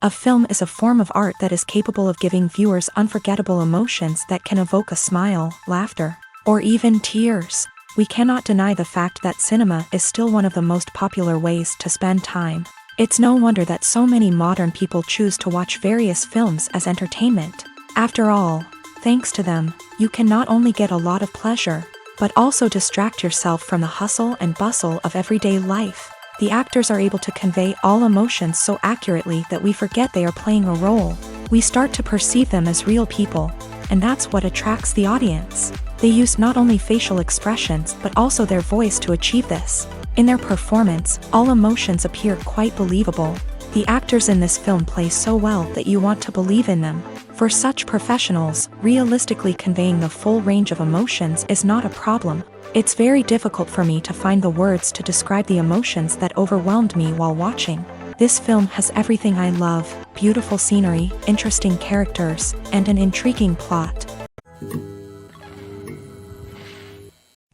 A film is a form of art that is capable of giving viewers unforgettable emotions that can evoke a smile, laughter, or even tears. We cannot deny the fact that cinema is still one of the most popular ways to spend time. It's no wonder that so many modern people choose to watch various films as entertainment. After all, thanks to them, you can not only get a lot of pleasure, but also distract yourself from the hustle and bustle of everyday life. The actors are able to convey all emotions so accurately that we forget they are playing a role. We start to perceive them as real people, and that's what attracts the audience. They use not only facial expressions but also their voice to achieve this. In their performance, all emotions appear quite believable. The actors in this film play so well that you want to believe in them. For such professionals, realistically conveying the full range of emotions is not a problem. It's very difficult for me to find the words to describe the emotions that overwhelmed me while watching. This film has everything I love: beautiful scenery, interesting characters, and an intriguing plot.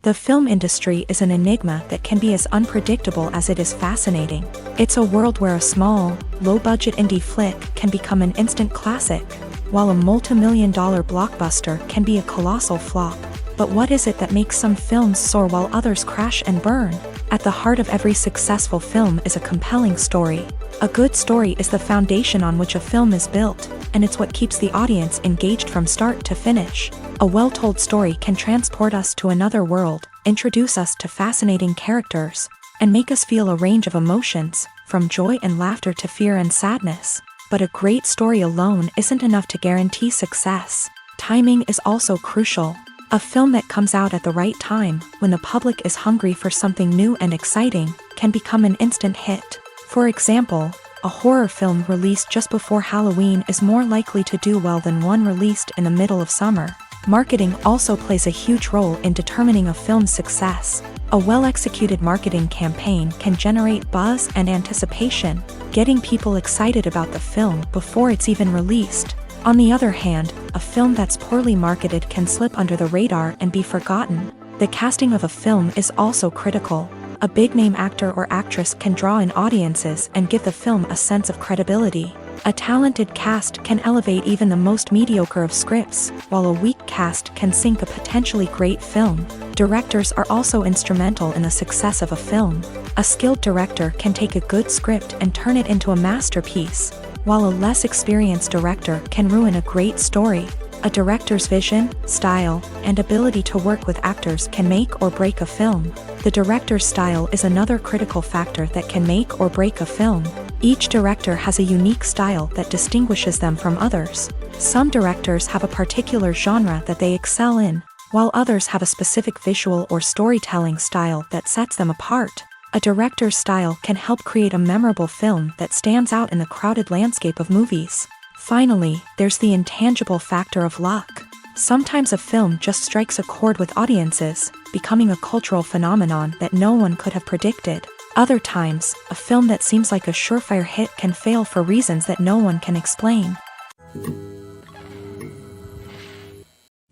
The film industry is an enigma that can be as unpredictable as it is fascinating. It's a world where a small, low-budget indie flick can become an instant classic, while a multi-million-dollar blockbuster can be a colossal flop. But what is it that makes some films soar while others crash and burn? At the heart of every successful film is a compelling story. A good story is the foundation on which a film is built, and it's what keeps the audience engaged from start to finish. A well-told story can transport us to another world, introduce us to fascinating characters, and make us feel a range of emotions, from joy and laughter to fear and sadness. But a great story alone isn't enough to guarantee success. Timing is also crucial. A film that comes out at the right time, when the public is hungry for something new and exciting, can become an instant hit. For example, a horror film released just before Halloween is more likely to do well than one released in the middle of summer. Marketing also plays a huge role in determining a film's success. A well-executed marketing campaign can generate buzz and anticipation, getting people excited about the film before it's even released. On the other hand, a film that's poorly marketed can slip under the radar and be forgotten. The casting of a film is also critical. A big-name actor or actress can draw in audiences and give the film a sense of credibility. A talented cast can elevate even the most mediocre of scripts, while a weak cast can sink a potentially great film. Directors are also instrumental in the success of a film. A skilled director can take a good script and turn it into a masterpiece, while a less experienced director can ruin a great story. A director's vision, style, and ability to work with actors can make or break a film. The director's style is another critical factor that can make or break a film. Each director has a unique style that distinguishes them from others. Some directors have a particular genre that they excel in, while others have a specific visual or storytelling style that sets them apart. A director's style can help create a memorable film that stands out in the crowded landscape of movies. Finally, there's the intangible factor of luck. Sometimes a film just strikes a chord with audiences, becoming a cultural phenomenon that no one could have predicted. Other times, a film that seems like a surefire hit can fail for reasons that no one can explain.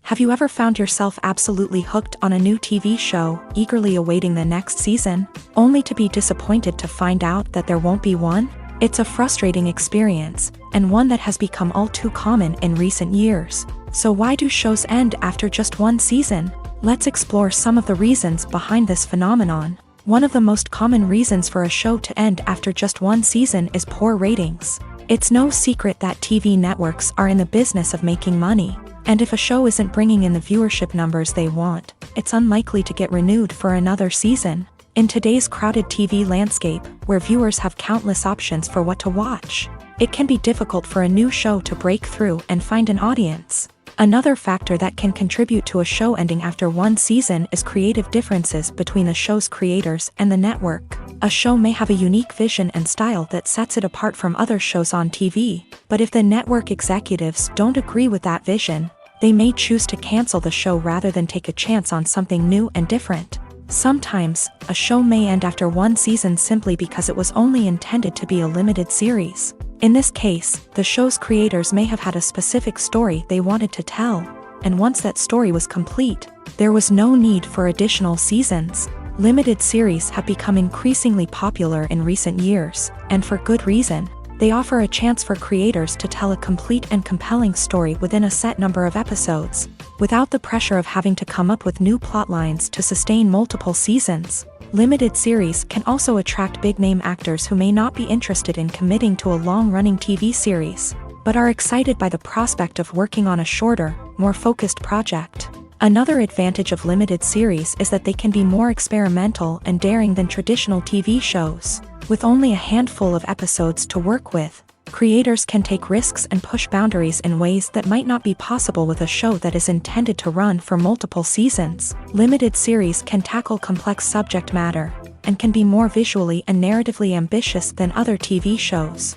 Have you ever found yourself absolutely hooked on a new TV show, eagerly awaiting the next season, only to be disappointed to find out that there won't be one? It's a frustrating experience, and one that has become all too common in recent years. So why do shows end after just one season? Let's explore some of the reasons behind this phenomenon. One of the most common reasons for a show to end after just one season is poor ratings. It's no secret that TV networks are in the business of making money, and if a show isn't bringing in the viewership numbers they want, it's unlikely to get renewed for another season. In today's crowded TV landscape, where viewers have countless options for what to watch, it can be difficult for a new show to break through and find an audience. Another factor that can contribute to a show ending after one season is creative differences between the show's creators and the network. A show may have a unique vision and style that sets it apart from other shows on TV, but if the network executives don't agree with that vision, they may choose to cancel the show rather than take a chance on something new and different. Sometimes, a show may end after one season simply because it was only intended to be a limited series. In this case, the show's creators may have had a specific story they wanted to tell, and once that story was complete, there was no need for additional seasons. Limited series have become increasingly popular in recent years, and for good reason. They offer a chance for creators to tell a complete and compelling story within a set number of episodes, without the pressure of having to come up with new plotlines to sustain multiple seasons. Limited series can also attract big-name actors who may not be interested in committing to a long-running TV series, but are excited by the prospect of working on a shorter, more focused project. Another advantage of limited series is that they can be more experimental and daring than traditional TV shows. With only a handful of episodes to work with, creators can take risks and push boundaries in ways that might not be possible with a show that is intended to run for multiple seasons. Limited series can tackle complex subject matter, and can be more visually and narratively ambitious than other TV shows.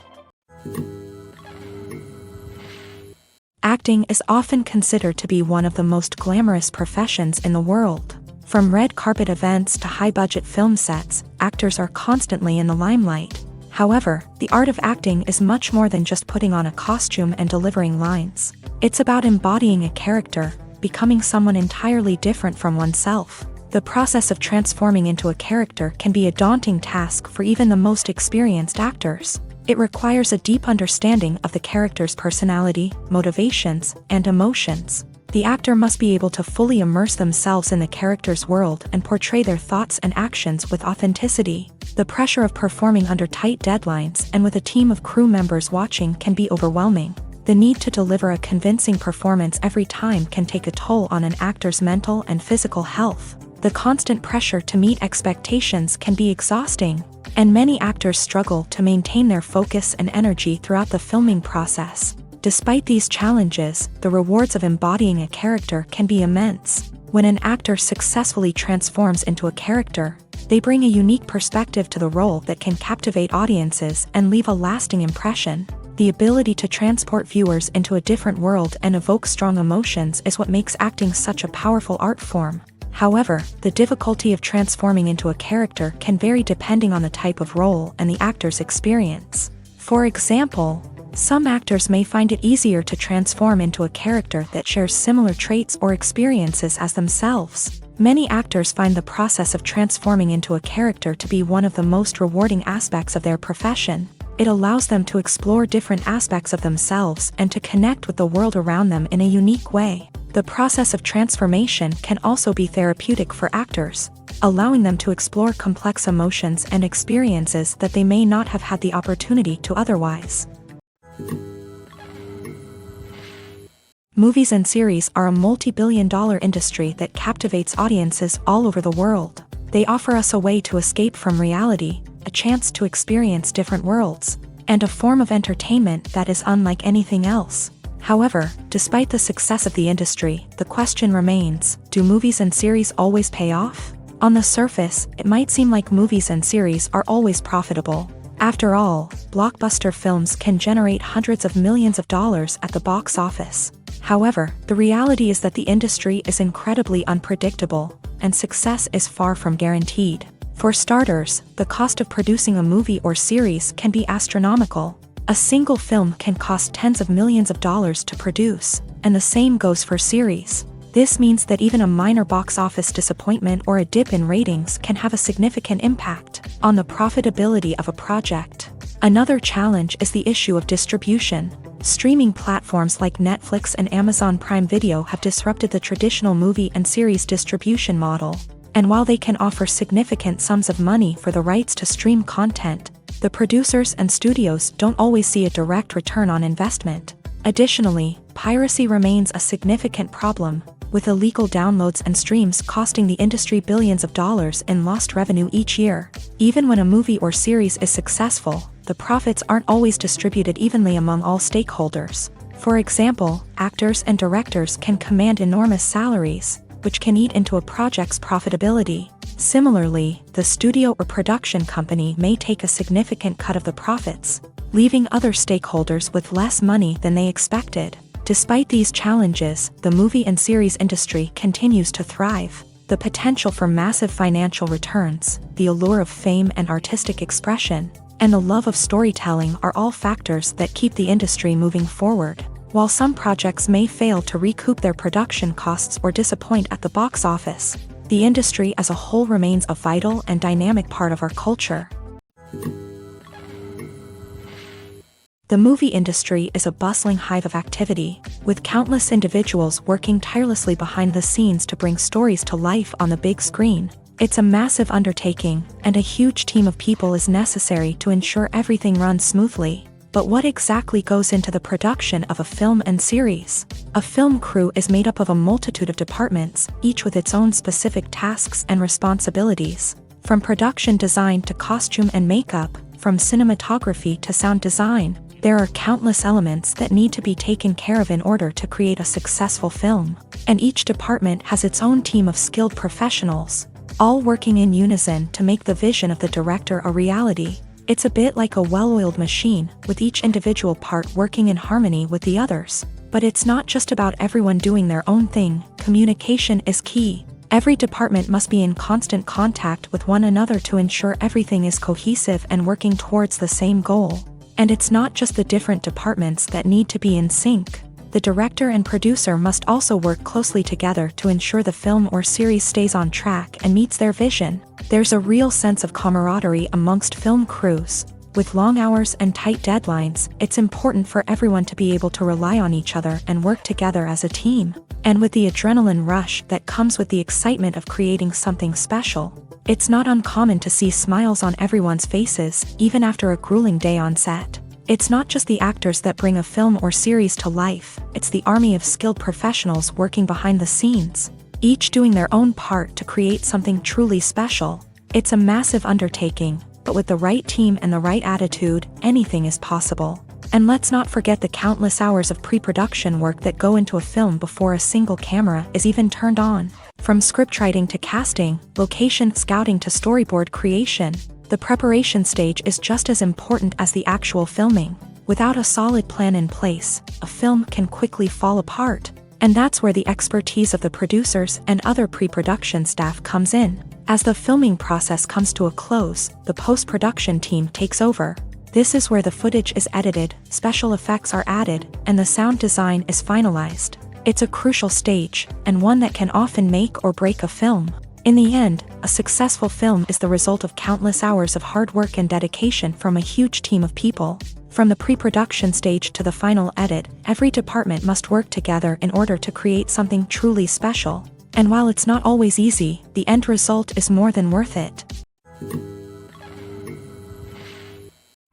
Acting is often considered to be one of the most glamorous professions in the world. From red carpet events to high-budget film sets, actors are constantly in the limelight. However, the art of acting is much more than just putting on a costume and delivering lines. It's about embodying a character, becoming someone entirely different from oneself. The process of transforming into a character can be a daunting task for even the most experienced actors. It requires a deep understanding of the character's personality, motivations, and emotions. The actor must be able to fully immerse themselves in the character's world and portray their thoughts and actions with authenticity. The pressure of performing under tight deadlines and with a team of crew members watching can be overwhelming. The need to deliver a convincing performance every time can take a toll on an actor's mental and physical health. The constant pressure to meet expectations can be exhausting, and many actors struggle to maintain their focus and energy throughout the filming process. Despite these challenges, the rewards of embodying a character can be immense. When an actor successfully transforms into a character, they bring a unique perspective to the role that can captivate audiences and leave a lasting impression. The ability to transport viewers into a different world and evoke strong emotions is what makes acting such a powerful art form. However, the difficulty of transforming into a character can vary depending on the type of role and the actor's experience. For example, some actors may find it easier to transform into a character that shares similar traits or experiences as themselves. Many actors find the process of transforming into a character to be one of the most rewarding aspects of their profession. It allows them to explore different aspects of themselves and to connect with the world around them in a unique way. The process of transformation can also be therapeutic for actors, allowing them to explore complex emotions and experiences that they may not have had the opportunity to otherwise. Movies and series are a multi-billion-dollar industry that captivates audiences all over the world. They offer us a way to escape from reality, a chance to experience different worlds, and a form of entertainment that is unlike anything else. However, despite the success of the industry, the question remains, do movies and series always pay off? On the surface, it might seem like movies and series are always profitable. After all, blockbuster films can generate hundreds of millions of dollars at the box office. However, the reality is that the industry is incredibly unpredictable, and success is far from guaranteed. For starters, the cost of producing a movie or series can be astronomical. A single film can cost tens of millions of dollars to produce, and the same goes for series. This means that even a minor box office disappointment or a dip in ratings can have a significant impact on the profitability of a project. Another challenge is the issue of distribution. Streaming platforms like Netflix and Amazon Prime Video have disrupted the traditional movie and series distribution model. And while they can offer significant sums of money for the rights to stream content, The producers and studios don't always see a direct return on investment. Additionally, piracy remains a significant problem, with illegal downloads and streams costing the industry billions of dollars in lost revenue each year. Even when a movie or series is successful, the profits aren't always distributed evenly among all stakeholders. For example, actors and directors can command enormous salaries, which can eat into a project's profitability. Similarly, the studio or production company may take a significant cut of the profits, leaving other stakeholders with less money than they expected. Despite these challenges, the movie and series industry continues to thrive. The potential for massive financial returns, the allure of fame and artistic expression, and the love of storytelling are all factors that keep the industry moving forward. While some projects may fail to recoup their production costs or disappoint at the box office, the industry as a whole remains a vital and dynamic part of our culture. The movie industry is a bustling hive of activity, with countless individuals working tirelessly behind the scenes to bring stories to life on the big screen. It's a massive undertaking, and a huge team of people is necessary to ensure everything runs smoothly. But what exactly goes into the production of a film and series? A film crew is made up of a multitude of departments, each with its own specific tasks and responsibilities. From production design to costume and makeup, from cinematography to sound design, there are countless elements that need to be taken care of in order to create a successful film. And each department has its own team of skilled professionals, all working in unison to make the vision of the director a reality. It's a bit like a well-oiled machine, with each individual part working in harmony with the others. But it's not just about everyone doing their own thing. Communication is key. Every department must be in constant contact with one another to ensure everything is cohesive and working towards the same goal. And it's not just the different departments that need to be in sync. The director and producer must also work closely together to ensure the film or series stays on track and meets their vision. There's a real sense of camaraderie amongst film crews. With long hours and tight deadlines, it's important for everyone to be able to rely on each other and work together as a team. And with the adrenaline rush that comes with the excitement of creating something special, it's not uncommon to see smiles on everyone's faces, even after a grueling day on set. It's not just the actors that bring a film or series to life, it's the army of skilled professionals working behind the scenes, each doing their own part to create something truly special. It's a massive undertaking, but with the right team and the right attitude, anything is possible. And let's not forget the countless hours of pre-production work that go into a film before a single camera is even turned on. From scriptwriting to casting, location scouting to storyboard creation, the preparation stage is just as important as the actual filming. Without a solid plan in place, a film can quickly fall apart. And that's where the expertise of the producers and other pre-production staff comes in. As the filming process comes to a close, the post-production team takes over. This is where the footage is edited, special effects are added, and the sound design is finalized. It's a crucial stage, and one that can often make or break a film. In the end, a successful film is the result of countless hours of hard work and dedication from a huge team of people. From the pre-production stage to the final edit, every department must work together in order to create something truly special. And while it's not always easy, the end result is more than worth it.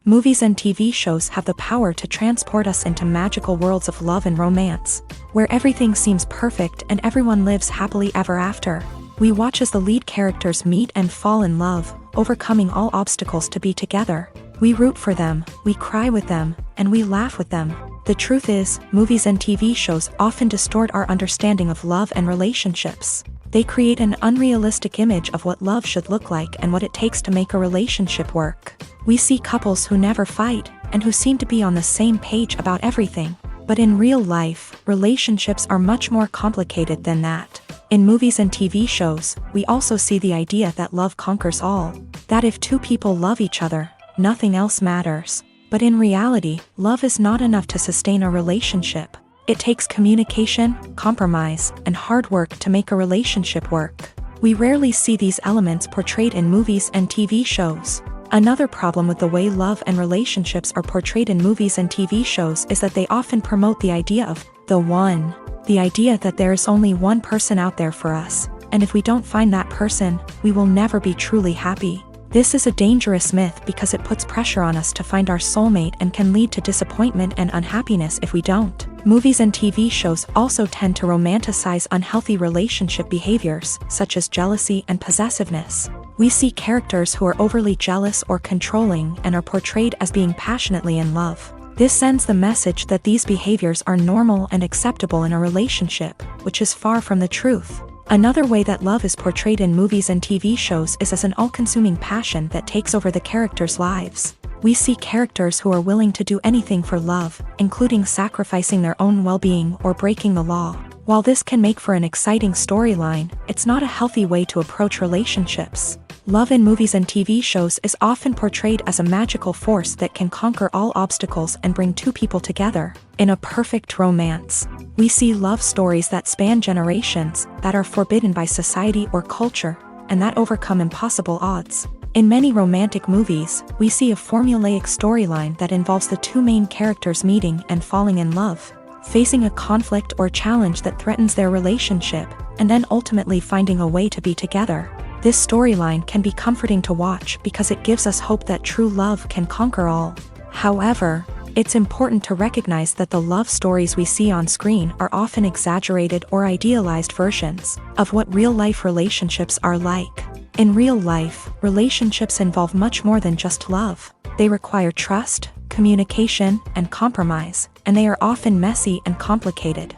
Movies and TV shows have the power to transport us into magical worlds of love and romance, where everything seems perfect and everyone lives happily ever after. We watch as the lead characters meet and fall in love, overcoming all obstacles to be together. We root for them, we cry with them, and we laugh with them. The truth is, movies and TV shows often distort our understanding of love and relationships. They create an unrealistic image of what love should look like and what it takes to make a relationship work. We see couples who never fight, and who seem to be on the same page about everything. But in real life, relationships are much more complicated than that. In movies and TV shows, we also see the idea that love conquers all. That if two people love each other, nothing else matters. But in reality, love is not enough to sustain a relationship. It takes communication, compromise, and hard work to make a relationship work. We rarely see these elements portrayed in movies and TV shows. Another problem with the way love and relationships are portrayed in movies and TV shows is that they often promote the idea of the one. The idea that there is only one person out there for us, and if we don't find that person, we will never be truly happy. This is a dangerous myth because it puts pressure on us to find our soulmate and can lead to disappointment and unhappiness if we don't. Movies and TV shows also tend to romanticize unhealthy relationship behaviors, such as jealousy and possessiveness. We see characters who are overly jealous or controlling and are portrayed as being passionately in love. This sends the message that these behaviors are normal and acceptable in a relationship, which is far from the truth. Another way that love is portrayed in movies and TV shows is as an all-consuming passion that takes over the characters' lives. We see characters who are willing to do anything for love, including sacrificing their own well-being or breaking the law. While this can make for an exciting storyline, it's not a healthy way to approach relationships. Love in movies and TV shows is often portrayed as a magical force that can conquer all obstacles and bring two people together. In a perfect romance, we see love stories that span generations, that are forbidden by society or culture, and that overcome impossible odds. In many romantic movies, we see a formulaic storyline that involves the two main characters meeting and falling in love, facing a conflict or challenge that threatens their relationship, and then ultimately finding a way to be together. This storyline can be comforting to watch because it gives us hope that true love can conquer all. However, it's important to recognize that the love stories we see on screen are often exaggerated or idealized versions of what real-life relationships are like. In real life, relationships involve much more than just love. They require trust, communication, and compromise, and they are often messy and complicated.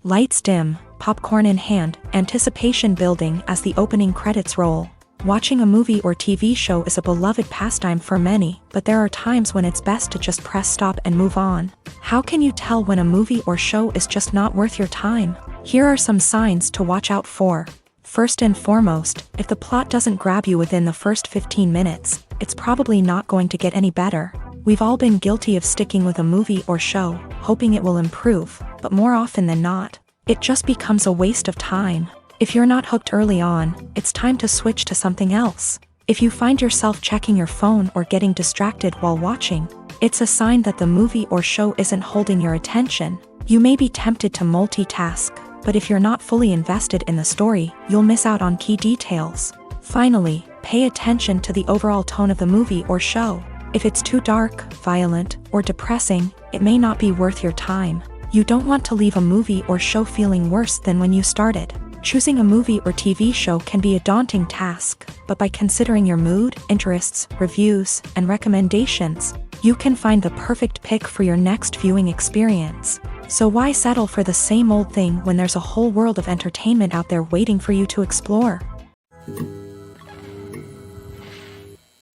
Lights dim, popcorn in hand, anticipation building as the opening credits roll. Watching a movie or TV show is a beloved pastime for many, but there are times when it's best to just press stop and move on. How can you tell when a movie or show is just not worth your time? Here are some signs to watch out for. First and foremost, if the plot doesn't grab you within the first 15 minutes, it's probably not going to get any better. We've all been guilty of sticking with a movie or show, hoping it will improve, but more often than not, it just becomes a waste of time. If you're not hooked early on, it's time to switch to something else. If you find yourself checking your phone or getting distracted while watching, it's a sign that the movie or show isn't holding your attention. You may be tempted to multitask, but if you're not fully invested in the story, you'll miss out on key details. Finally, pay attention to the overall tone of the movie or show. If it's too dark, violent, or depressing, it may not be worth your time. You don't want to leave a movie or show feeling worse than when you started. Choosing a movie or TV show can be a daunting task, but by considering your mood, interests, reviews, and recommendations, you can find the perfect pick for your next viewing experience. So why settle for the same old thing when there's a whole world of entertainment out there waiting for you to explore?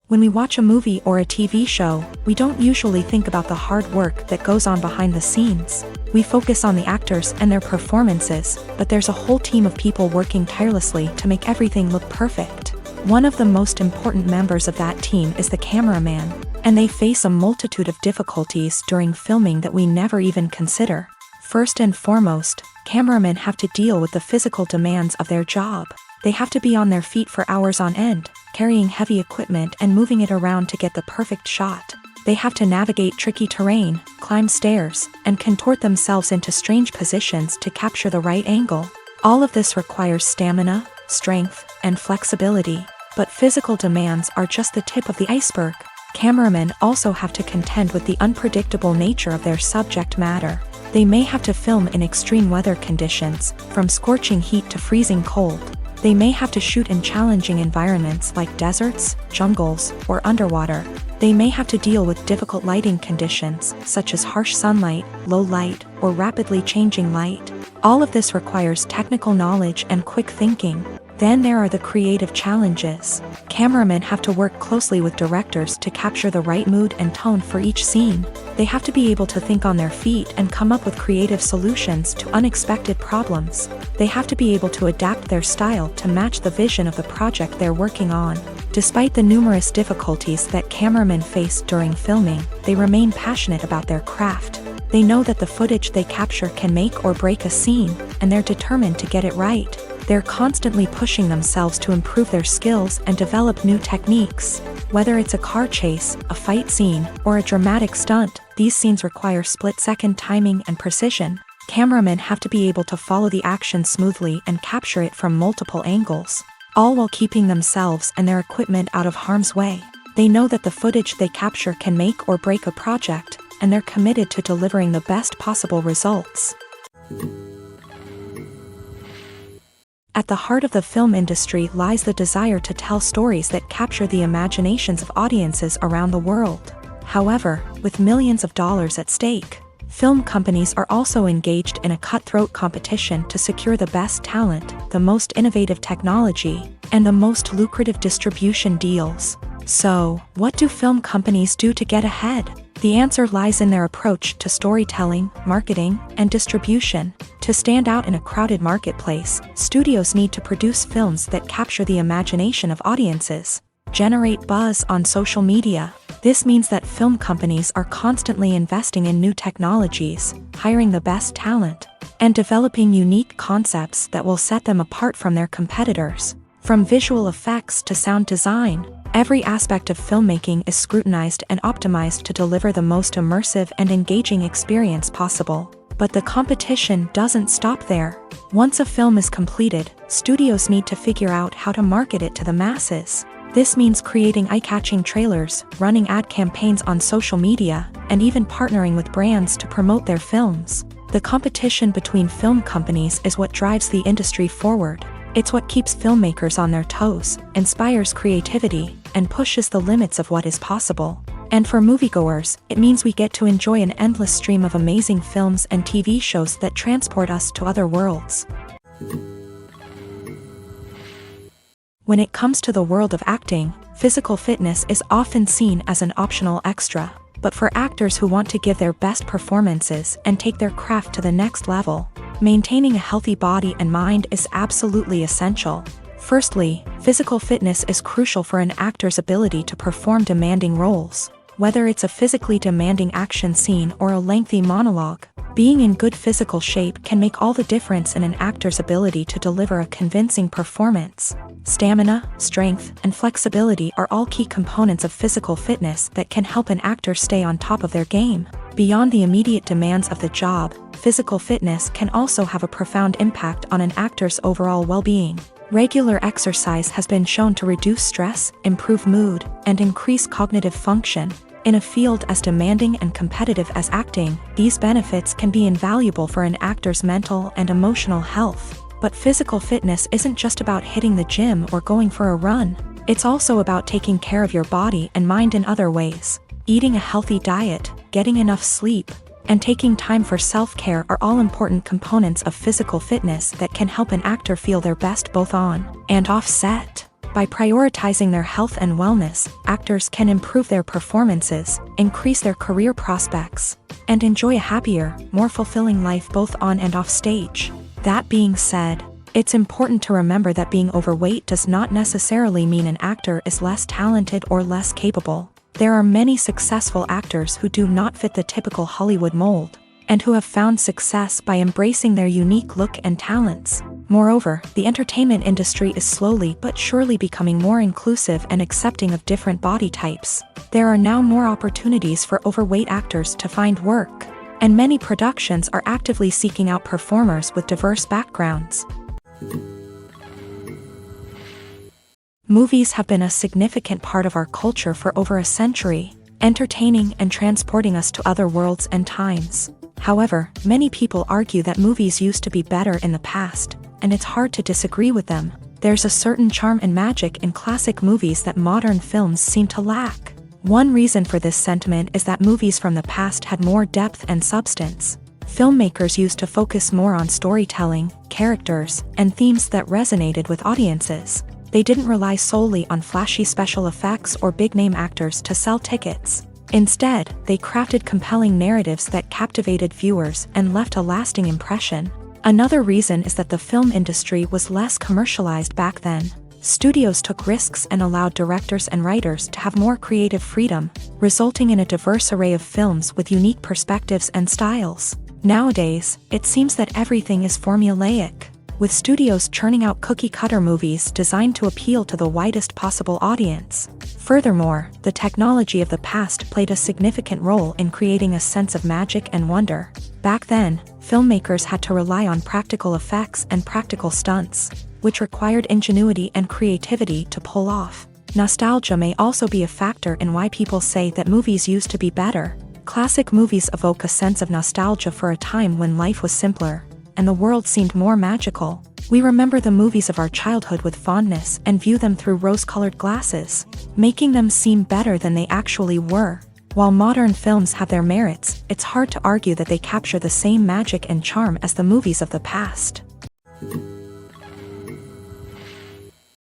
When we watch a movie or a TV show, we don't usually think about the hard work that goes on behind the scenes. We focus on the actors and their performances, but there's a whole team of people working tirelessly to make everything look perfect. One of the most important members of that team is the cameraman, and they face a multitude of difficulties during filming that we never even consider. First and foremost, cameramen have to deal with the physical demands of their job. They have to be on their feet for hours on end, carrying heavy equipment and moving it around to get the perfect shot. They have to navigate tricky terrain, climb stairs, and contort themselves into strange positions to capture the right angle. All of this requires stamina, strength, and flexibility. But physical demands are just the tip of the iceberg. Cameramen also have to contend with the unpredictable nature of their subject matter. They may have to film in extreme weather conditions, from scorching heat to freezing cold. They may have to shoot in challenging environments like deserts, jungles, or underwater. They may have to deal with difficult lighting conditions, such as harsh sunlight, low light, or rapidly changing light. All of this requires technical knowledge and quick thinking. Then there are the creative challenges. Cameramen have to work closely with directors to capture the right mood and tone for each scene. They have to be able to think on their feet and come up with creative solutions to unexpected problems. They have to be able to adapt their style to match the vision of the project they're working on. Despite the numerous difficulties that cameramen face during filming, they remain passionate about their craft. They know that the footage they capture can make or break a scene, and they're determined to get it right. They're constantly pushing themselves to improve their skills and develop new techniques. Whether it's a car chase, a fight scene, or a dramatic stunt, these scenes require split-second timing and precision. Cameramen have to be able to follow the action smoothly and capture it from multiple angles. all while keeping themselves and their equipment out of harm's way. They know that the footage they capture can make or break a project, and they're committed to delivering the best possible results. At the heart of the film industry lies the desire to tell stories that capture the imaginations of audiences around the world. However, with millions of dollars at stake, film companies are also engaged in a cutthroat competition to secure the best talent, the most innovative technology, and the most lucrative distribution deals. So, what do film companies do to get ahead? The answer lies in their approach to storytelling, marketing, and distribution. To stand out in a crowded marketplace, studios need to produce films that capture the imagination of audiences, generate buzz on social media. This means that film companies are constantly investing in new technologies, hiring the best talent, and developing unique concepts that will set them apart from their competitors. From visual effects to sound design, every aspect of filmmaking is scrutinized and optimized to deliver the most immersive and engaging experience possible. But the competition doesn't stop there. Once a film is completed, studios need to figure out how to market it to the masses. This means creating eye-catching trailers, running ad campaigns on social media, and even partnering with brands to promote their films. The competition between film companies is what drives the industry forward. It's what keeps filmmakers on their toes, inspires creativity, and pushes the limits of what is possible. And for moviegoers, it means we get to enjoy an endless stream of amazing films and TV shows that transport us to other worlds. When it comes to the world of acting, physical fitness is often seen as an optional extra. But for actors who want to give their best performances and take their craft to the next level, maintaining a healthy body and mind is absolutely essential. Firstly, physical fitness is crucial for an actor's ability to perform demanding roles. Whether it's a physically demanding action scene or a lengthy monologue, being in good physical shape can make all the difference in an actor's ability to deliver a convincing performance. Stamina, strength, and flexibility are all key components of physical fitness that can help an actor stay on top of their game. Beyond the immediate demands of the job, physical fitness can also have a profound impact on an actor's overall well-being. Regular exercise has been shown to reduce stress, improve mood, and increase cognitive function. In a field as demanding and competitive as acting, these benefits can be invaluable for an actor's mental and emotional health. But physical fitness isn't just about hitting the gym or going for a run. It's also about taking care of your body and mind in other ways. Eating a healthy diet, getting enough sleep, and taking time for self-care are all important components of physical fitness that can help an actor feel their best both on and off set. By prioritizing their health and wellness, actors can improve their performances, increase their career prospects, and enjoy a happier, more fulfilling life both on and off stage. That being said, it's important to remember that being overweight does not necessarily mean an actor is less talented or less capable. There are many successful actors who do not fit the typical Hollywood mold, and who have found success by embracing their unique look and talents. Moreover, the entertainment industry is slowly but surely becoming more inclusive and accepting of different body types. There are now more opportunities for overweight actors to find work, and many productions are actively seeking out performers with diverse backgrounds. Movies have been a significant part of our culture for over a century, entertaining and transporting us to other worlds and times. However, many people argue that movies used to be better in the past, and it's hard to disagree with them. There's a certain charm and magic in classic movies that modern films seem to lack. One reason for this sentiment is that movies from the past had more depth and substance. Filmmakers used to focus more on storytelling, characters, and themes that resonated with audiences. They didn't rely solely on flashy special effects or big-name actors to sell tickets. Instead, they crafted compelling narratives that captivated viewers and left a lasting impression. Another reason is that the film industry was less commercialized back then. Studios took risks and allowed directors and writers to have more creative freedom, resulting in a diverse array of films with unique perspectives and styles. Nowadays, it seems that everything is formulaic, with studios churning out cookie-cutter movies designed to appeal to the widest possible audience. Furthermore, the technology of the past played a significant role in creating a sense of magic and wonder. Back then, filmmakers had to rely on practical effects and practical stunts. which required ingenuity and creativity to pull off. Nostalgia may also be a factor in why people say that movies used to be better. Classic movies evoke a sense of nostalgia for a time when life was simpler, and the world seemed more magical. We remember the movies of our childhood with fondness and view them through rose-colored glasses, making them seem better than they actually were. While modern films have their merits, it's hard to argue that they capture the same magic and charm as the movies of the past.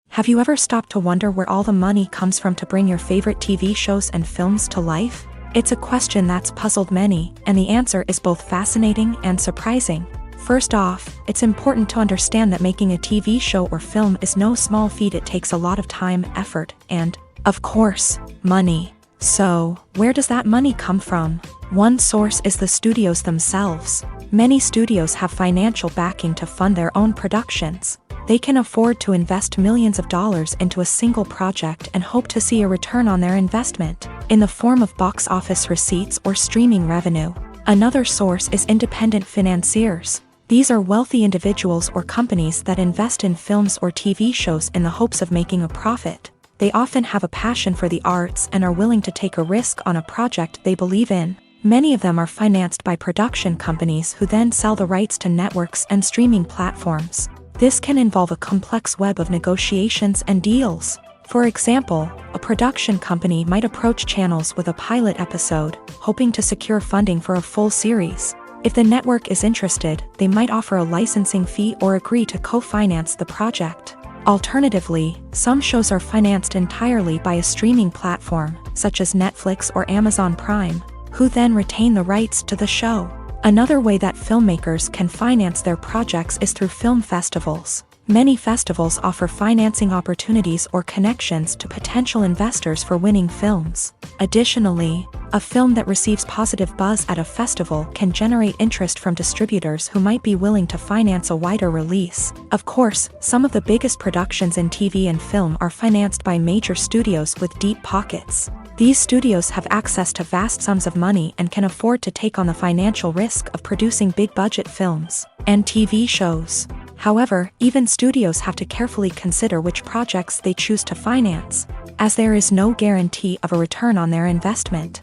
Have you ever stopped to wonder where all the money comes from to bring your favorite TV shows and films to life? It's a question that's puzzled many, and the answer is both fascinating and surprising. First off, it's important to understand that making a TV show or film is no small feat. It takes a lot of time, effort, and, of course, money. So, where does that money come from? One source is the studios themselves. Many studios have financial backing to fund their own productions. They can afford to invest millions of dollars into a single project and hope to see a return on their investment, in the form of box office receipts or streaming revenue. Another source is independent financiers. These are wealthy individuals or companies that invest in films or TV shows in the hopes of making a profit. They often have a passion for the arts and are willing to take a risk on a project they believe in. Many of them are financed by production companies who then sell the rights to networks and streaming platforms. This can involve a complex web of negotiations and deals. For example, a production company might approach channels with a pilot episode, hoping to secure funding for a full series. If the network is interested, they might offer a licensing fee or agree to co-finance the project. Alternatively, some shows are financed entirely by a streaming platform, such as Netflix or Amazon Prime, who then retain the rights to the show. Another way that filmmakers can finance their projects is through film festivals. Many festivals offer financing opportunities or connections to potential investors for winning films. Additionally, a film that receives positive buzz at a festival can generate interest from distributors who might be willing to finance a wider release. Of course, some of the biggest productions in TV and film are financed by major studios with deep pockets. These studios have access to vast sums of money and can afford to take on the financial risk of producing big-budget films and TV shows. However, even studios have to carefully consider which projects they choose to finance, as there is no guarantee of a return on their investment.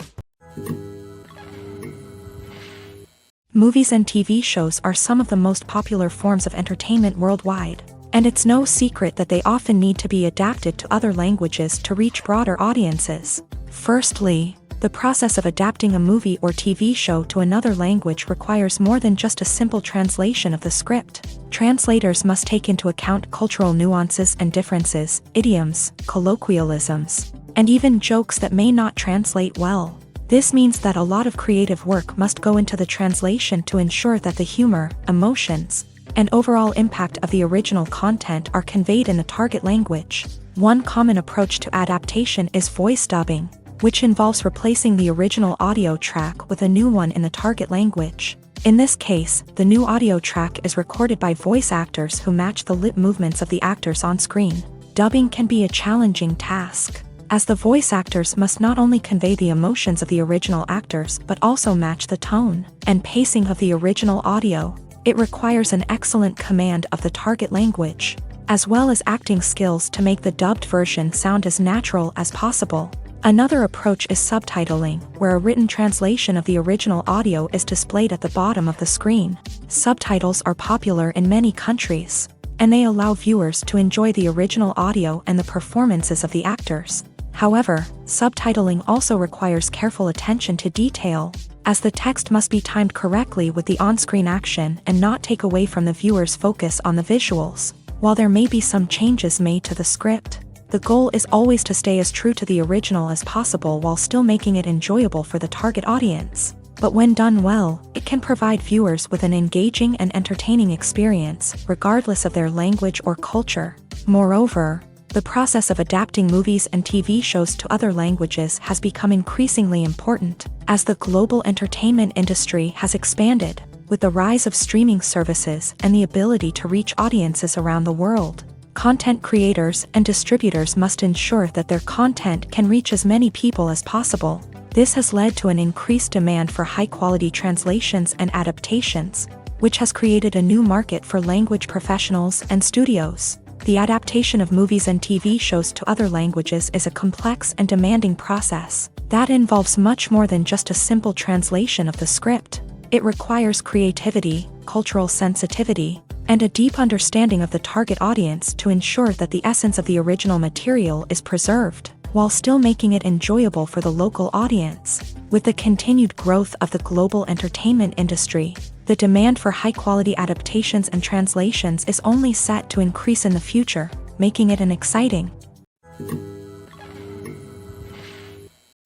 Movies and TV shows are some of the most popular forms of entertainment worldwide, and it's no secret that they often need to be adapted to other languages to reach broader audiences. Firstly, the process of adapting a movie or TV show to another language requires more than just a simple translation of the script. Translators must take into account cultural nuances and differences, idioms, colloquialisms, and even jokes that may not translate well. This means that a lot of creative work must go into the translation to ensure that the humor, emotions, and overall impact of the original content are conveyed in the target language. One common approach to adaptation is voice dubbing, which involves replacing the original audio track with a new one in the target language. In this case, the new audio track is recorded by voice actors who match the lip movements of the actors on screen. Dubbing can be a challenging task, as the voice actors must not only convey the emotions of the original actors but also match the tone and pacing of the original audio. It requires an excellent command of the target language, as well as acting skills to make the dubbed version sound as natural as possible. Another approach is subtitling, where a written translation of the original audio is displayed at the bottom of the screen. Subtitles are popular in many countries, and they allow viewers to enjoy the original audio and the performances of the actors. However, subtitling also requires careful attention to detail, as the text must be timed correctly with the on-screen action and not take away from the viewer's focus on the visuals. While there may be some changes made to the script, the goal is always to stay as true to the original as possible while still making it enjoyable for the target audience. But when done well, it can provide viewers with an engaging and entertaining experience, regardless of their language or culture. Moreover, the process of adapting movies and TV shows to other languages has become increasingly important, as the global entertainment industry has expanded, with the rise of streaming services and the ability to reach audiences around the world. Content creators and distributors must ensure that their content can reach as many people as possible. This has led to an increased demand for high-quality translations and adaptations, which has created a new market for language professionals and studios. The adaptation of movies and TV shows to other languages is a complex and demanding process that involves much more than just a simple translation of the script. It requires creativity, cultural sensitivity, and a deep understanding of the target audience to ensure that the essence of the original material is preserved, while still making it enjoyable for the local audience. With the continued growth of the global entertainment industry, the demand for high-quality adaptations and translations is only set to increase in the future, making it an exciting.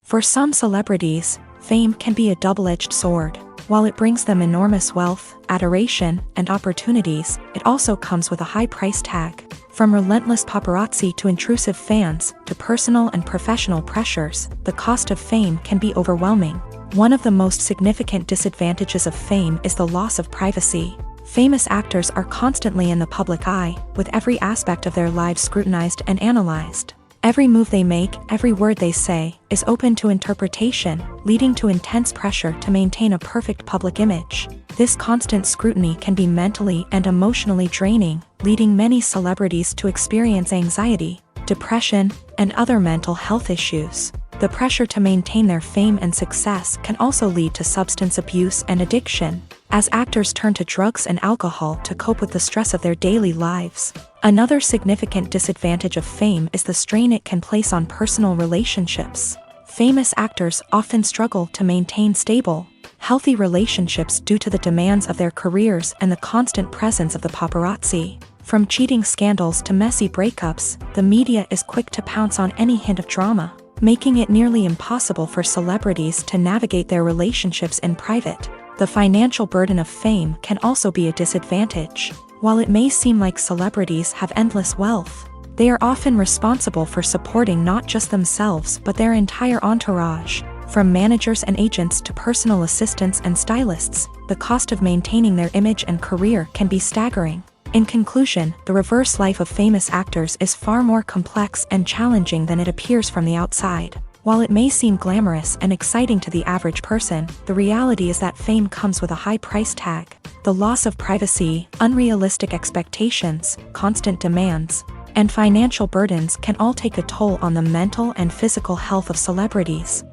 For some celebrities, fame can be a double-edged sword. While it brings them enormous wealth, adoration, and opportunities, it also comes with a high price tag. From relentless paparazzi to intrusive fans, to personal and professional pressures, the cost of fame can be overwhelming. One of the most significant disadvantages of fame is the loss of privacy. Famous actors are constantly in the public eye, with every aspect of their lives scrutinized and analyzed. Every move they make, every word they say, is open to interpretation, leading to intense pressure to maintain a perfect public image. This constant scrutiny can be mentally and emotionally draining, leading many celebrities to experience anxiety, depression, and other mental health issues. The pressure to maintain their fame and success can also lead to substance abuse and addiction, as actors turn to drugs and alcohol to cope with the stress of their daily lives. Another significant disadvantage of fame is the strain it can place on personal relationships. Famous actors often struggle to maintain stable, healthy relationships due to the demands of their careers and the constant presence of the paparazzi. From cheating scandals to messy breakups, the media is quick to pounce on any hint of drama, making it nearly impossible for celebrities to navigate their relationships in private. The financial burden of fame can also be a disadvantage. While it may seem like celebrities have endless wealth, they are often responsible for supporting not just themselves but their entire entourage. From managers and agents to personal assistants and stylists, the cost of maintaining their image and career can be staggering. In conclusion, the reverse life of famous actors is far more complex and challenging than it appears from the outside. While it may seem glamorous and exciting to the average person, the reality is that fame comes with a high price tag. The loss of privacy, unrealistic expectations, constant demands, and financial burdens can all take a toll on the mental and physical health of celebrities.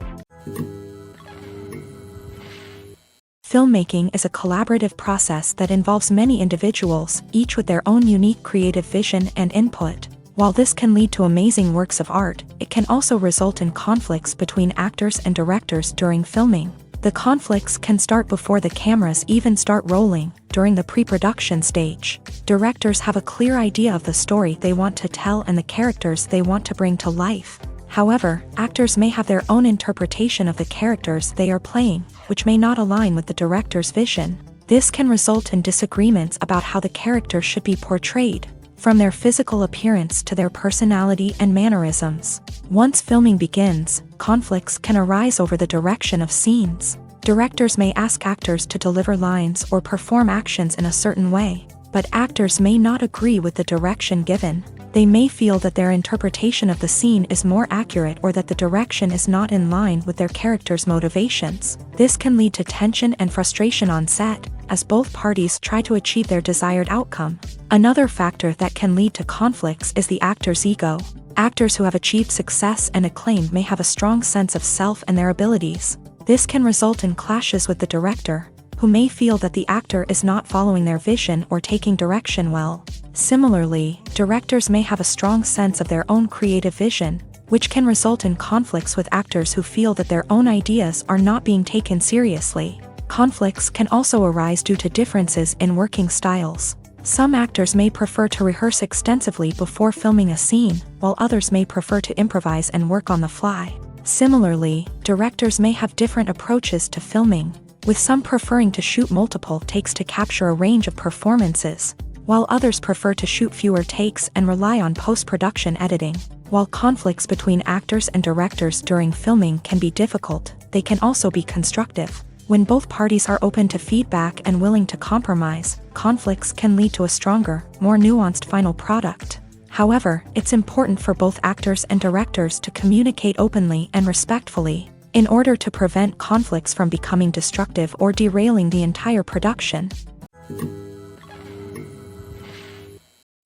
Filmmaking is a collaborative process that involves many individuals, each with their own unique creative vision and input. While this can lead to amazing works of art, it can also result in conflicts between actors and directors during filming. The conflicts can start before the cameras even start rolling, during the pre-production stage. Directors have a clear idea of the story they want to tell and the characters they want to bring to life. However, actors may have their own interpretation of the characters they are playing, which may not align with the director's vision. This can result in disagreements about how the character should be portrayed, from their physical appearance to their personality and mannerisms. Once filming begins, conflicts can arise over the direction of scenes. Directors may ask actors to deliver lines or perform actions in a certain way, but actors may not agree with the direction given. They may feel that their interpretation of the scene is more accurate or that the direction is not in line with their character's motivations. This can lead to tension and frustration on set, as both parties try to achieve their desired outcome. Another factor that can lead to conflicts is the actor's ego. Actors who have achieved success and acclaim may have a strong sense of self and their abilities. This can result in clashes with the director, who may feel that the actor is not following their vision or taking direction well. Similarly, directors may have a strong sense of their own creative vision, which can result in conflicts with actors who feel that their own ideas are not being taken seriously. Conflicts can also arise due to differences in working styles. Some actors may prefer to rehearse extensively before filming a scene, while others may prefer to improvise and work on the fly. Similarly, directors may have different approaches to filming, with some preferring to shoot multiple takes to capture a range of performances, while others prefer to shoot fewer takes and rely on post-production editing. While conflicts between actors and directors during filming can be difficult, they can also be constructive. When both parties are open to feedback and willing to compromise, conflicts can lead to a stronger, more nuanced final product. However, it's important for both actors and directors to communicate openly and respectfully, in order to prevent conflicts from becoming destructive or derailing the entire production.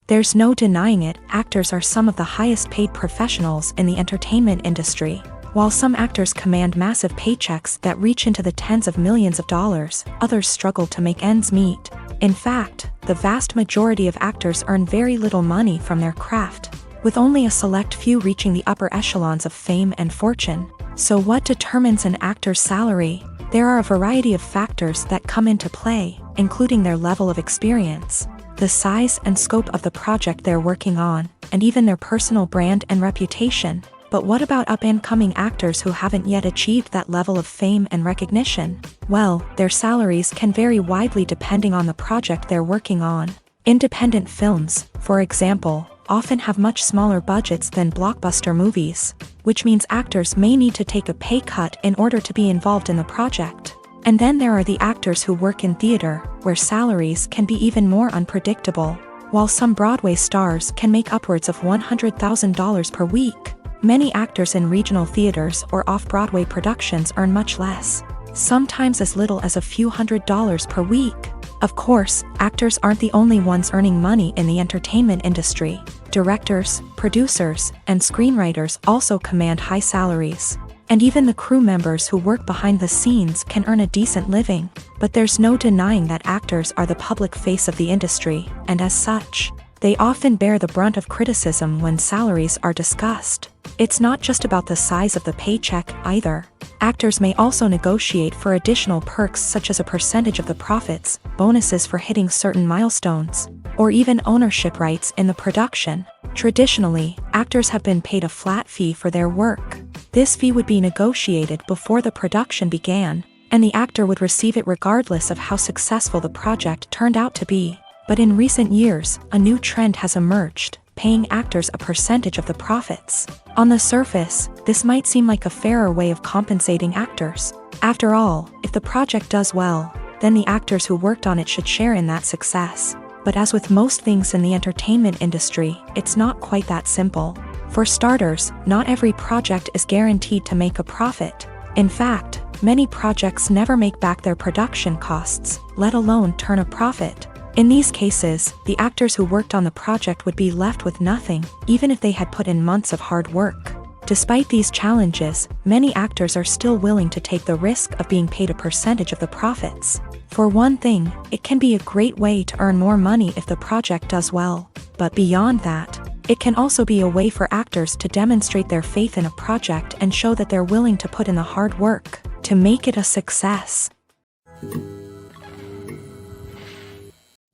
There's no denying it, actors are some of the highest paid professionals in the entertainment industry. While some actors command massive paychecks that reach into the tens of millions of dollars, others struggle to make ends meet. In fact, the vast majority of actors earn very little money from their craft, with only a select few reaching the upper echelons of fame and fortune. So what determines an actor's salary? There are a variety of factors that come into play, including their level of experience, the size and scope of the project they're working on, and even their personal brand and reputation. But what about up-and-coming actors who haven't yet achieved that level of fame and recognition? Well, their salaries can vary widely depending on the project they're working on. Independent films, for example, often have much smaller budgets than blockbuster movies, which means actors may need to take a pay cut in order to be involved in the project. And then there are the actors who work in theater, where salaries can be even more unpredictable. While some Broadway stars can make upwards of $100,000 per week, many actors in regional theaters or off-Broadway productions earn much less, sometimes as little as a few $100s per week. Of course, actors aren't the only ones earning money in the entertainment industry. Directors, producers, and screenwriters also command high salaries. And even the crew members who work behind the scenes can earn a decent living. But there's no denying that actors are the public face of the industry, and as such, they often bear the brunt of criticism when salaries are discussed. It's not just about the size of the paycheck, either. Actors may also negotiate for additional perks such as a percentage of the profits, bonuses for hitting certain milestones, or even ownership rights in the production. Traditionally, actors have been paid a flat fee for their work. This fee would be negotiated before the production began, and the actor would receive it regardless of how successful the project turned out to be. But in recent years, a new trend has emerged, paying actors a percentage of the profits. On the surface, this might seem like a fairer way of compensating actors. After all, if the project does well, then the actors who worked on it should share in that success. But as with most things in the entertainment industry, it's not quite that simple. For starters, not every project is guaranteed to make a profit. In fact, many projects never make back their production costs, let alone turn a profit. In these cases, the actors who worked on the project would be left with nothing, even if they had put in months of hard work. Despite these challenges, many actors are still willing to take the risk of being paid a percentage of the profits. For one thing, it can be a great way to earn more money if the project does well. But beyond that, it can also be a way for actors to demonstrate their faith in a project and show that they're willing to put in the hard work to make it a success.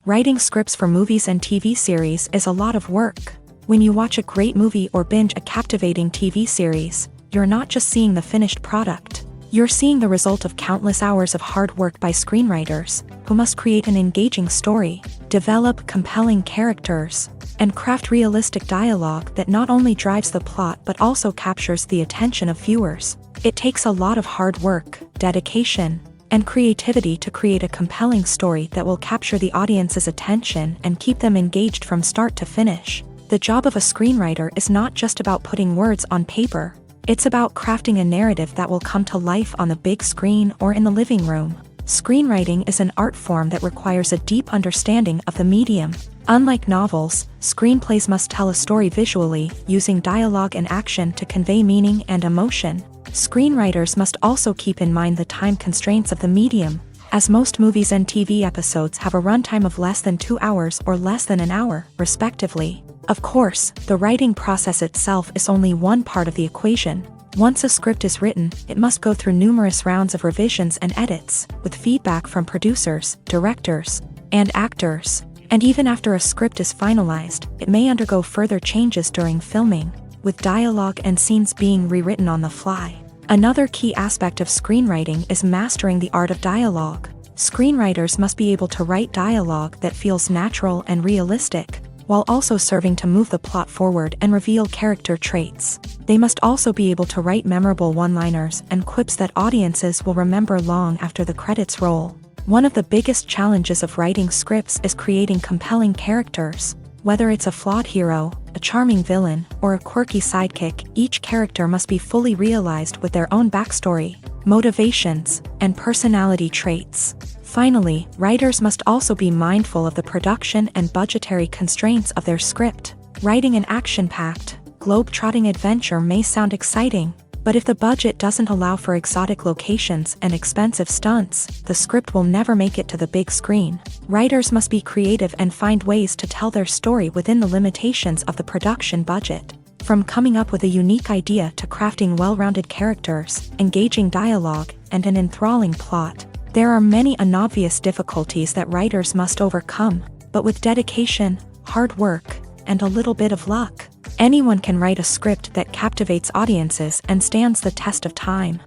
Writing scripts for movies and TV series is a lot of work. When you watch a great movie or binge a captivating TV series, you're not just seeing the finished product. You're seeing the result of countless hours of hard work by screenwriters, who must create an engaging story, develop compelling characters, and craft realistic dialogue that not only drives the plot but also captures the attention of viewers. It takes a lot of hard work, dedication, and creativity to create a compelling story that will capture the audience's attention and keep them engaged from start to finish. The job of a screenwriter is not just about putting words on paper. It's about crafting a narrative that will come to life on the big screen or in the living room. Screenwriting is an art form that requires a deep understanding of the medium. Unlike novels, screenplays must tell a story visually, using dialogue and action to convey meaning and emotion. Screenwriters must also keep in mind the time constraints of the medium, as most movies and TV episodes have a runtime of less than 2 hours or less than an hour, respectively. Of course, the writing process itself is only one part of the equation. Once a script is written, it must go through numerous rounds of revisions and edits, with feedback from producers, directors, and actors. And even after a script is finalized, it may undergo further changes during filming, with dialogue and scenes being rewritten on the fly. Another key aspect of screenwriting is mastering the art of dialogue. Screenwriters must be able to write dialogue that feels natural and realistic, while also serving to move the plot forward and reveal character traits. They must also be able to write memorable one-liners and quips that audiences will remember long after the credits roll. One of the biggest challenges of writing scripts is creating compelling characters. Whether it's a flawed hero, a charming villain, or a quirky sidekick, each character must be fully realized with their own backstory, motivations, and personality traits. Finally, writers must also be mindful of the production and budgetary constraints of their script. Writing an action-packed, globe-trotting adventure may sound exciting, but if the budget doesn't allow for exotic locations and expensive stunts, the script will never make it to the big screen. Writers must be creative and find ways to tell their story within the limitations of the production budget. From coming up with a unique idea to crafting well-rounded characters, engaging dialogue, and an enthralling plot, there are many unobvious difficulties that writers must overcome, but with dedication, hard work, and a little bit of luck, anyone can write a script that captivates audiences and stands the test of time.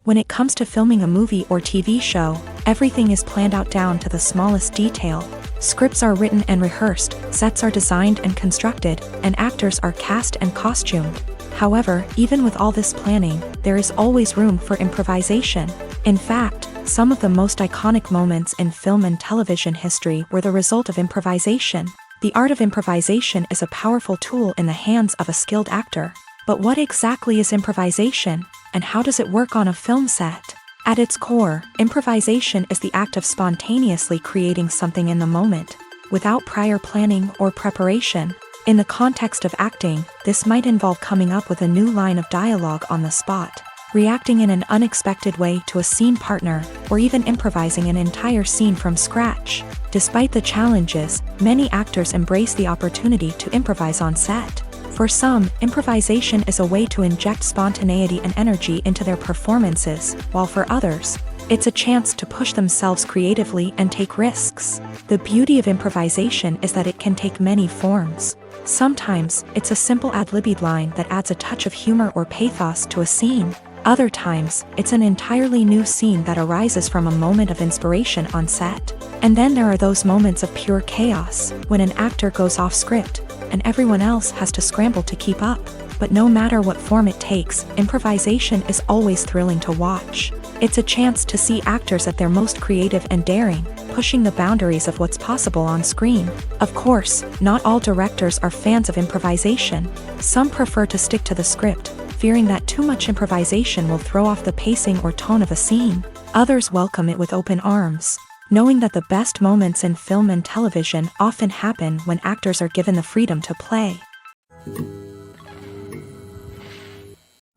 When it comes to filming a movie or TV show, everything is planned out down to the smallest detail. Scripts are written and rehearsed, sets are designed and constructed, and actors are cast and costumed. However, even with all this planning, there is always room for improvisation. In fact, some of the most iconic moments in film and television history were the result of improvisation. The art of improvisation is a powerful tool in the hands of a skilled actor. But what exactly is improvisation, and how does it work on a film set? At its core, improvisation is the act of spontaneously creating something in the moment, without prior planning or preparation. In the context of acting, this might involve coming up with a new line of dialogue on the spot, reacting in an unexpected way to a scene partner, or even improvising an entire scene from scratch. Despite the challenges, many actors embrace the opportunity to improvise on set. For some, improvisation is a way to inject spontaneity and energy into their performances, while for others, it's a chance to push themselves creatively and take risks. The beauty of improvisation is that it can take many forms. Sometimes, it's a simple ad-libbed line that adds a touch of humor or pathos to a scene. Other times, it's an entirely new scene that arises from a moment of inspiration on set. And then there are those moments of pure chaos, when an actor goes off script, and everyone else has to scramble to keep up. But no matter what form it takes, improvisation is always thrilling to watch. It's a chance to see actors at their most creative and daring, pushing the boundaries of what's possible on screen. Of course, not all directors are fans of improvisation. Some prefer to stick to the script, fearing that too much improvisation will throw off the pacing or tone of a scene. Others welcome it with open arms, knowing that the best moments in film and television often happen when actors are given the freedom to play.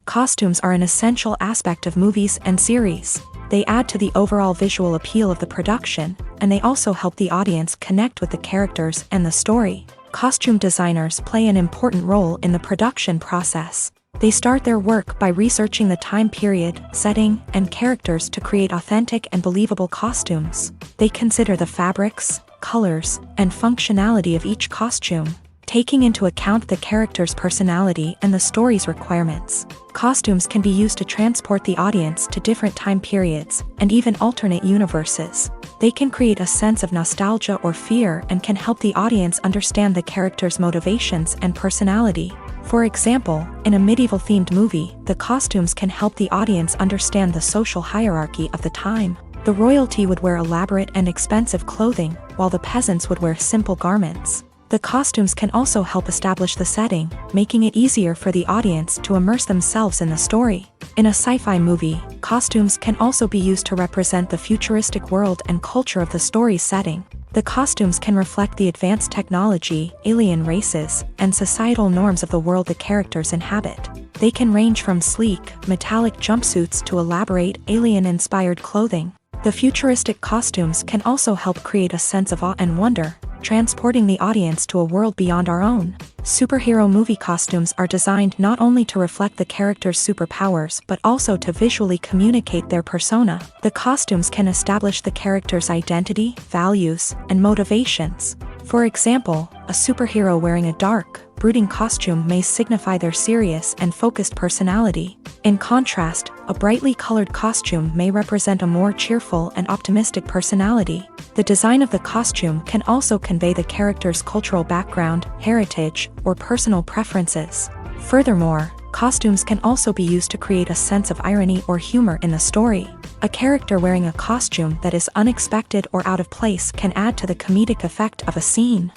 Costumes are an essential aspect of movies and series. They add to the overall visual appeal of the production, and they also help the audience connect with the characters and the story. Costume designers play an important role in the production process. They start their work by researching the time period, setting, and characters to create authentic and believable costumes. They consider the fabrics, colors, and functionality of each costume, taking into account the character's personality and the story's requirements. Costumes can be used to transport the audience to different time periods, and even alternate universes. They can create a sense of nostalgia or fear and can help the audience understand the character's motivations and personality. For example, in a medieval-themed movie, the costumes can help the audience understand the social hierarchy of the time. The royalty would wear elaborate and expensive clothing, while the peasants would wear simple garments. The costumes can also help establish the setting, making it easier for the audience to immerse themselves in the story. In a sci-fi movie, costumes can also be used to represent the futuristic world and culture of the story's setting. The costumes can reflect the advanced technology, alien races, and societal norms of the world the characters inhabit. They can range from sleek, metallic jumpsuits to elaborate, alien-inspired clothing. The futuristic costumes can also help create a sense of awe and wonder, transporting the audience to a world beyond our own. Superhero movie costumes are designed not only to reflect the character's superpowers but also to visually communicate their persona. The costumes can establish the character's identity, values, and motivations. For example, a superhero wearing a dark, brooding costume may signify their serious and focused personality. In contrast, a brightly colored costume may represent a more cheerful and optimistic personality. The design of the costume can also convey the character's cultural background, heritage, or personal preferences. Furthermore, costumes can also be used to create a sense of irony or humor in the story. A character wearing a costume that is unexpected or out of place can add to the comedic effect of a scene.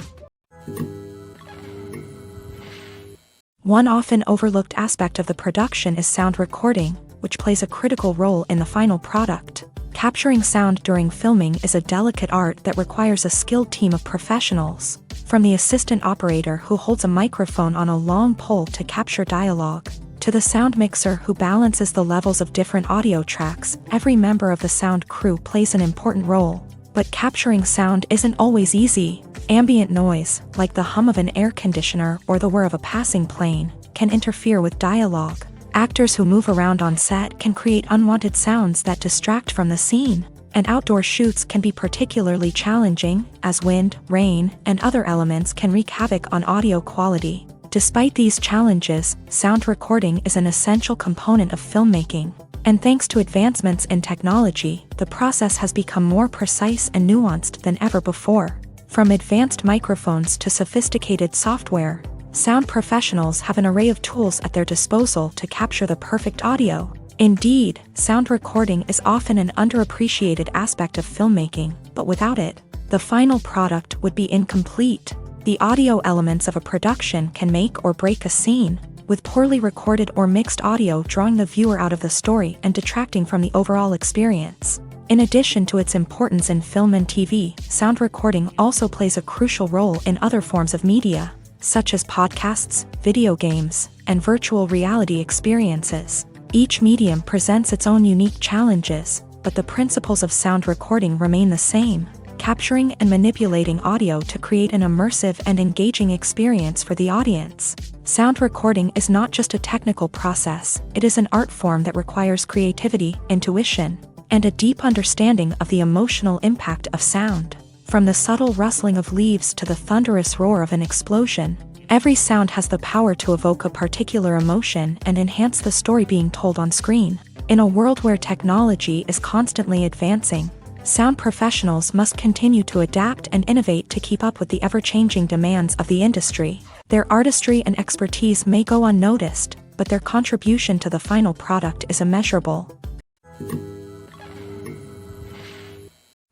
One often overlooked aspect of the production is sound recording. which plays a critical role in the final product. Capturing sound during filming is a delicate art that requires a skilled team of professionals, from the assistant operator who holds a microphone on a long pole to capture dialogue, to the sound mixer who balances the levels of different audio tracks. Every member of the sound crew plays an important role. But capturing sound isn't always easy. Ambient noise, like the hum of an air conditioner or the whir of a passing plane, can interfere with dialogue. Actors who move around on set can create unwanted sounds that distract from the scene. And outdoor shoots can be particularly challenging, as wind, rain, and other elements can wreak havoc on audio quality. Despite these challenges, sound recording is an essential component of filmmaking. And thanks to advancements in technology, the process has become more precise and nuanced than ever before. From advanced microphones to sophisticated software, sound professionals have an array of tools at their disposal to capture the perfect audio. Indeed, sound recording is often an underappreciated aspect of filmmaking, but without it, the final product would be incomplete. The audio elements of a production can make or break a scene, with poorly recorded or mixed audio drawing the viewer out of the story and detracting from the overall experience. In addition to its importance in film and TV, sound recording also plays a crucial role in other forms of media, such as podcasts, video games, and virtual reality experiences. Each medium presents its own unique challenges, but the principles of sound recording remain the same: capturing and manipulating audio to create an immersive and engaging experience for the audience. Sound recording is not just a technical process, it is an art form that requires creativity, intuition, and a deep understanding of the emotional impact of sound. From the subtle rustling of leaves to the thunderous roar of an explosion, every sound has the power to evoke a particular emotion and enhance the story being told on screen. In a world where technology is constantly advancing, sound professionals must continue to adapt and innovate to keep up with the ever-changing demands of the industry. Their artistry and expertise may go unnoticed, but their contribution to the final product is immeasurable.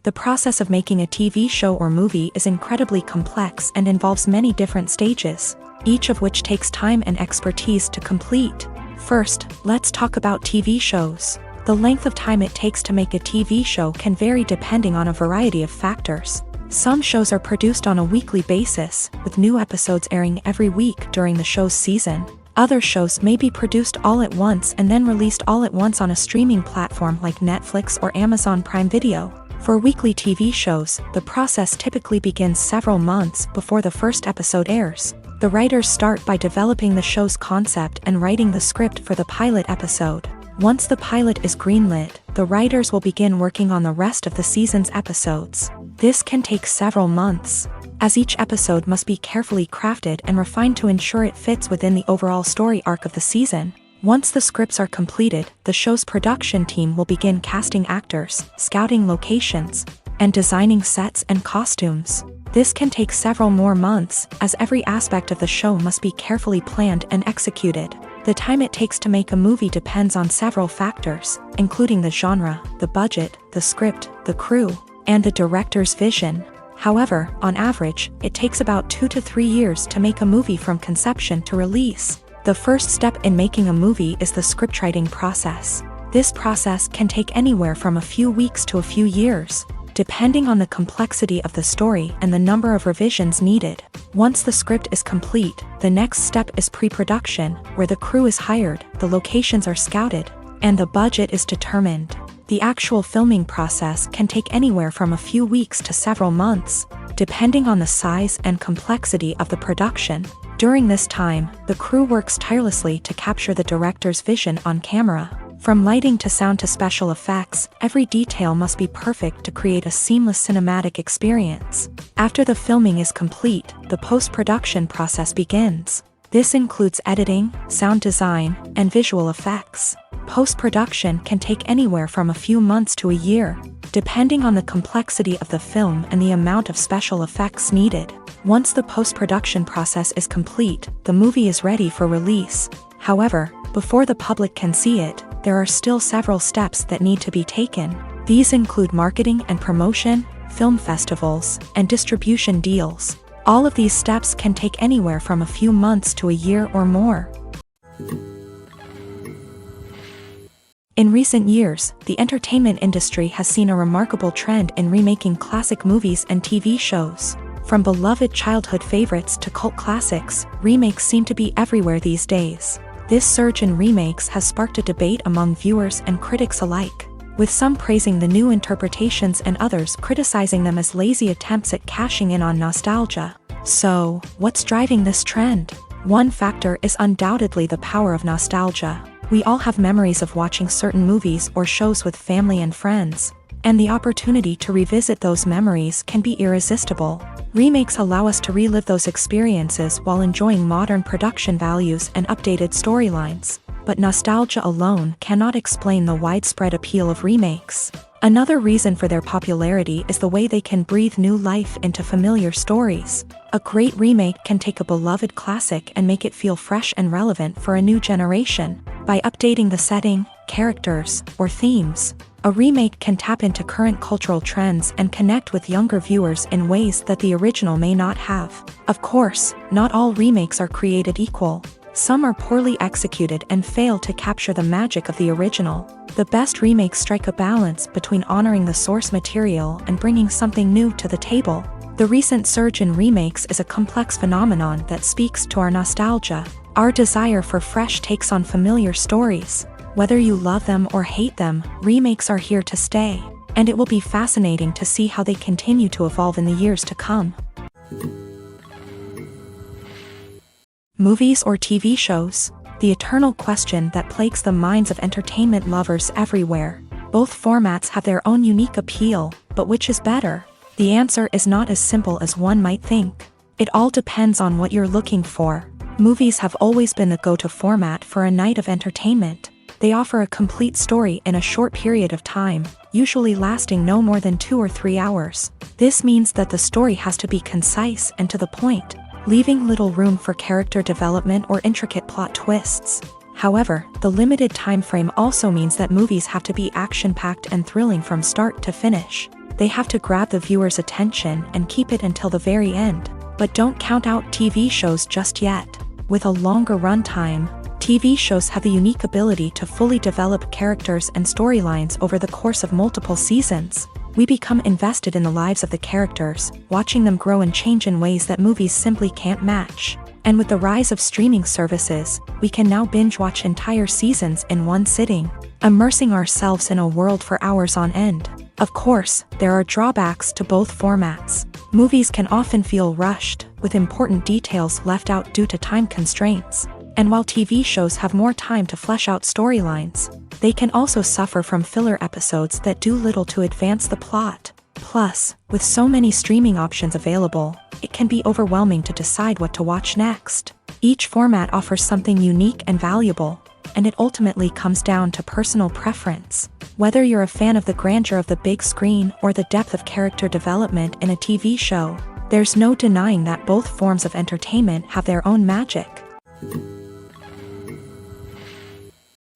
The process of making a TV show or movie is incredibly complex and involves many different stages, each of which takes time and expertise to complete. First, let's talk about TV shows. The length of time it takes to make a TV show can vary depending on a variety of factors. Some shows are produced on a weekly basis, with new episodes airing every week during the show's season. Other shows may be produced all at once and then released all at once on a streaming platform like Netflix or Amazon Prime Video. For weekly TV shows, the process typically begins several months before the first episode airs. The writers start by developing the show's concept and writing the script for the pilot episode. Once the pilot is greenlit, the writers will begin working on the rest of the season's episodes. This can take several months, as each episode must be carefully crafted and refined to ensure it fits within the overall story arc of the season. Once the scripts are completed, the show's production team will begin casting actors, scouting locations, and designing sets and costumes. This can take several more months, as every aspect of the show must be carefully planned and executed. The time it takes to make a movie depends on several factors, including the genre, the budget, the script, the crew, and the director's vision. However, on average, it takes about 2 to 3 years to make a movie from conception to release. The first step in making a movie is the scriptwriting process. This process can take anywhere from a few weeks to a few years, depending on the complexity of the story and the number of revisions needed. Once the script is complete, the next step is pre-production, where the crew is hired, the locations are scouted, and the budget is determined. The actual filming process can take anywhere from a few weeks to several months, depending on the size and complexity of the production. During this time, the crew works tirelessly to capture the director's vision on camera. From lighting to sound to special effects, every detail must be perfect to create a seamless cinematic experience. After the filming is complete, the post-production process begins. This includes editing, sound design, and visual effects. Post-production can take anywhere from a few months to a year, depending on the complexity of the film and the amount of special effects needed. Once the post-production process is complete, the movie is ready for release. However, before the public can see it, there are still several steps that need to be taken. These include marketing and promotion, film festivals, and distribution deals. All of these steps can take anywhere from a few months to a year or more. In recent years, the entertainment industry has seen a remarkable trend in remaking classic movies and TV shows. From beloved childhood favorites to cult classics, remakes seem to be everywhere these days. This surge in remakes has sparked a debate among viewers and critics alike, with some praising the new interpretations and others criticizing them as lazy attempts at cashing in on nostalgia. So, what's driving this trend? One factor is undoubtedly the power of nostalgia. We all have memories of watching certain movies or shows with family and friends, and the opportunity to revisit those memories can be irresistible. Remakes allow us to relive those experiences while enjoying modern production values and updated storylines. But nostalgia alone cannot explain the widespread appeal of remakes. Another reason for their popularity is the way they can breathe new life into familiar stories. A great remake can take a beloved classic and make it feel fresh and relevant for a new generation. By updating the setting, characters, or themes, a remake can tap into current cultural trends and connect with younger viewers in ways that the original may not have. Of course, not all remakes are created equal. Some are poorly executed and fail to capture the magic of the original. The best remakes strike a balance between honoring the source material and bringing something new to the table. The recent surge in remakes is a complex phenomenon that speaks to our nostalgia, our desire for fresh takes on familiar stories. Whether you love them or hate them, remakes are here to stay, and it will be fascinating to see how they continue to evolve in the years to come. Movies or TV shows? The eternal question that plagues the minds of entertainment lovers everywhere. Both formats have their own unique appeal, but which is better? The answer is not as simple as one might think. It all depends on what you're looking for. Movies have always been the go-to format for a night of entertainment. They offer a complete story in a short period of time, usually lasting no more than 2 or 3 hours. This means that the story has to be concise and to the point, leaving little room for character development or intricate plot twists. However, the limited time frame also means that movies have to be action-packed and thrilling from start to finish. They have to grab the viewer's attention and keep it until the very end. But don't count out TV shows just yet. With a longer runtime, TV shows have the unique ability to fully develop characters and storylines over the course of multiple seasons. We become invested in the lives of the characters, watching them grow and change in ways that movies simply can't match. And with the rise of streaming services, we can now binge-watch entire seasons in one sitting, immersing ourselves in a world for hours on end. Of course, there are drawbacks to both formats. Movies can often feel rushed, with important details left out due to time constraints. And while TV shows have more time to flesh out storylines, they can also suffer from filler episodes that do little to advance the plot. Plus, with so many streaming options available, it can be overwhelming to decide what to watch next. Each format offers something unique and valuable, and it ultimately comes down to personal preference. Whether you're a fan of the grandeur of the big screen or the depth of character development in a TV show, there's no denying that both forms of entertainment have their own magic.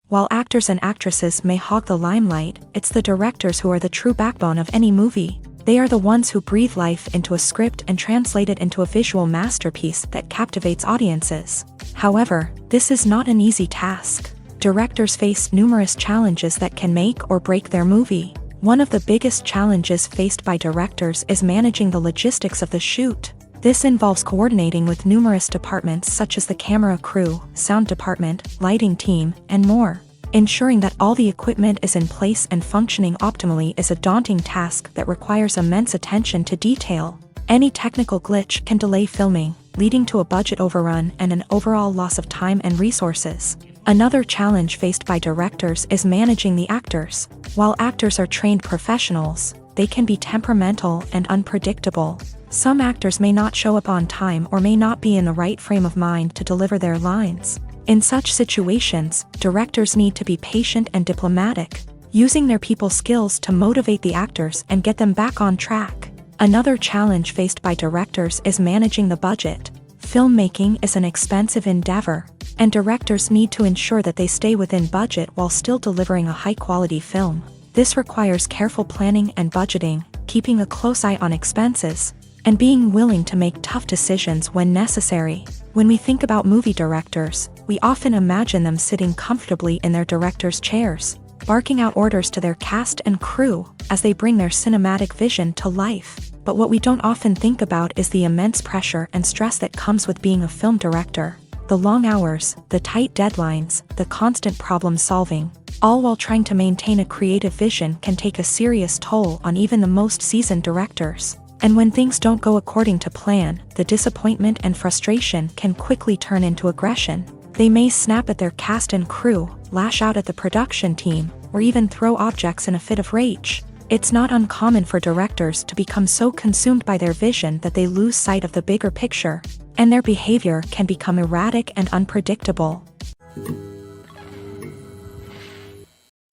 While actors and actresses may hog the limelight, it's the directors who are the true backbone of any movie. They are the ones who breathe life into a script and translate it into a visual masterpiece that captivates audiences. However, this is not an easy task. Directors face numerous challenges that can make or break their movie. One of the biggest challenges faced by directors is managing the logistics of the shoot. This involves coordinating with numerous departments such as the camera crew, sound department, lighting team, and more. Ensuring that all the equipment is in place and functioning optimally is a daunting task that requires immense attention to detail. Any technical glitch can delay filming, leading to a budget overrun and an overall loss of time and resources. Another challenge faced by directors is managing the actors. While actors are trained professionals, they can be temperamental and unpredictable. Some actors may not show up on time or may not be in the right frame of mind to deliver their lines. In such situations, directors need to be patient and diplomatic, using their people skills to motivate the actors and get them back on track. Another challenge faced by directors is managing the budget. Filmmaking is an expensive endeavor, and directors need to ensure that they stay within budget while still delivering a high-quality film. This requires careful planning and budgeting, keeping a close eye on expenses, and being willing to make tough decisions when necessary. When we think about movie directors, we often imagine them sitting comfortably in their director's chairs. barking out orders to their cast and crew as they bring their cinematic vision to life. But what we don't often think about is the immense pressure and stress that comes with being a film director. The long hours, the tight deadlines, the constant problem solving, all while trying to maintain a creative vision can take a serious toll on even the most seasoned directors. And when things don't go according to plan, the disappointment and frustration can quickly turn into aggression. They may snap at their cast and crew, lash out at the production team, or even throw objects in a fit of rage. It's not uncommon for directors to become so consumed by their vision that they lose sight of the bigger picture, and their behavior can become erratic and unpredictable.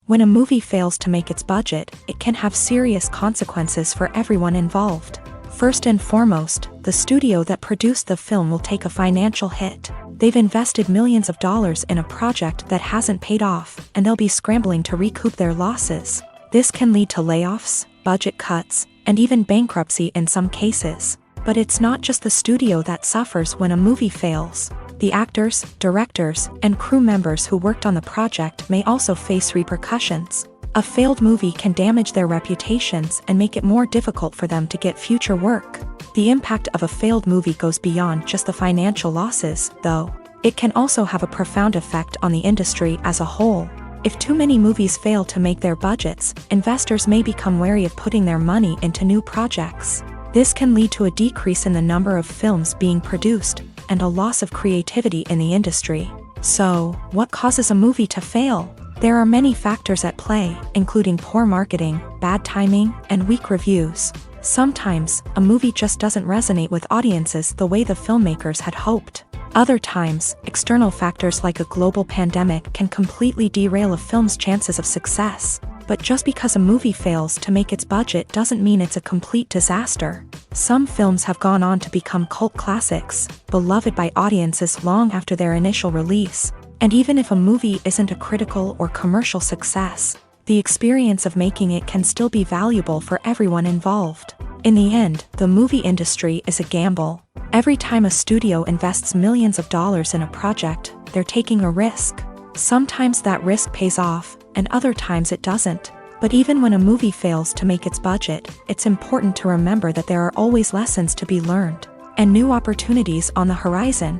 When a movie fails to make its budget, it can have serious consequences for everyone involved. First and foremost, the studio that produced the film will take a financial hit. They've invested millions of dollars in a project that hasn't paid off, and they'll be scrambling to recoup their losses. This can lead to layoffs, budget cuts, and even bankruptcy in some cases. But it's not just the studio that suffers when a movie fails. The actors, directors, and crew members who worked on the project may also face repercussions. A failed movie can damage their reputations and make it more difficult for them to get future work. The impact of a failed movie goes beyond just the financial losses, though. It can also have a profound effect on the industry as a whole. If too many movies fail to make their budgets, investors may become wary of putting their money into new projects. This can lead to a decrease in the number of films being produced, and a loss of creativity in the industry. So, what causes a movie to fail? There are many factors at play, including poor marketing, bad timing, and weak reviews. Sometimes, a movie just doesn't resonate with audiences the way the filmmakers had hoped. Other times, external factors like a global pandemic can completely derail a film's chances of success. But just because a movie fails to make its budget doesn't mean it's a complete disaster. Some films have gone on to become cult classics, beloved by audiences long after their initial release. And even if a movie isn't a critical or commercial success, the experience of making it can still be valuable for everyone involved. In the end, the movie industry is a gamble. Every time a studio invests millions of dollars in a project, they're taking a risk. Sometimes that risk pays off, and other times it doesn't. But even when a movie fails to make its budget, it's important to remember that there are always lessons to be learned, and new opportunities on the horizon.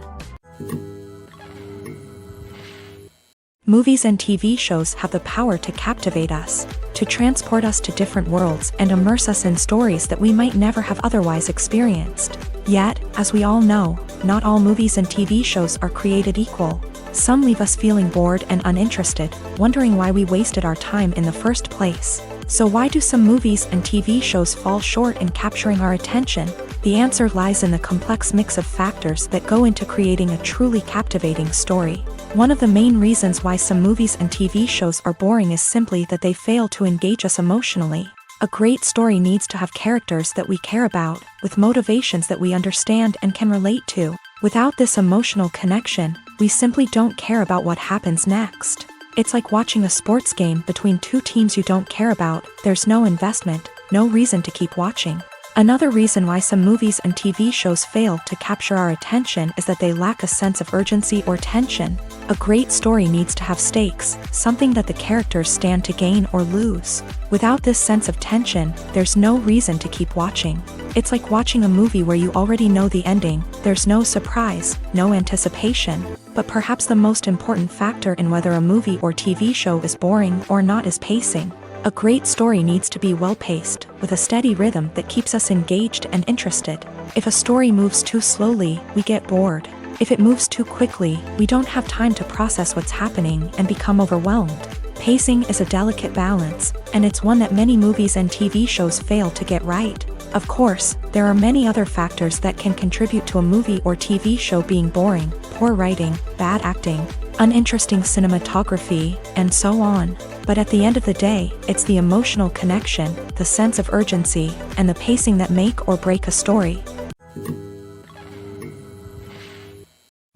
Movies and TV shows have the power to captivate us, to transport us to different worlds and immerse us in stories that we might never have otherwise experienced. Yet, as we all know, not all movies and TV shows are created equal. Some leave us feeling bored and uninterested, wondering why we wasted our time in the first place. So why do some movies and TV shows fall short in capturing our attention? The answer lies in the complex mix of factors that go into creating a truly captivating story. One of the main reasons why some movies and TV shows are boring is simply that they fail to engage us emotionally. A great story needs to have characters that we care about, with motivations that we understand and can relate to. Without this emotional connection, we simply don't care about what happens next. It's like watching a sports game between two teams you don't care about. There's no investment, no reason to keep watching. Another reason why some movies and TV shows fail to capture our attention is that they lack a sense of urgency or tension. A great story needs to have stakes, something that the characters stand to gain or lose. Without this sense of tension, there's no reason to keep watching. It's like watching a movie where you already know the ending. There's no surprise, no anticipation. But perhaps the most important factor in whether a movie or TV show is boring or not is pacing. A great story needs to be well-paced, with a steady rhythm that keeps us engaged and interested. If a story moves too slowly, we get bored. If it moves too quickly, we don't have time to process what's happening and become overwhelmed. Pacing is a delicate balance, and it's one that many movies and TV shows fail to get right. Of course, there are many other factors that can contribute to a movie or TV show being boring: poor writing, bad acting, uninteresting cinematography, and so on. But at the end of the day, it's the emotional connection, the sense of urgency, and the pacing that make or break a story.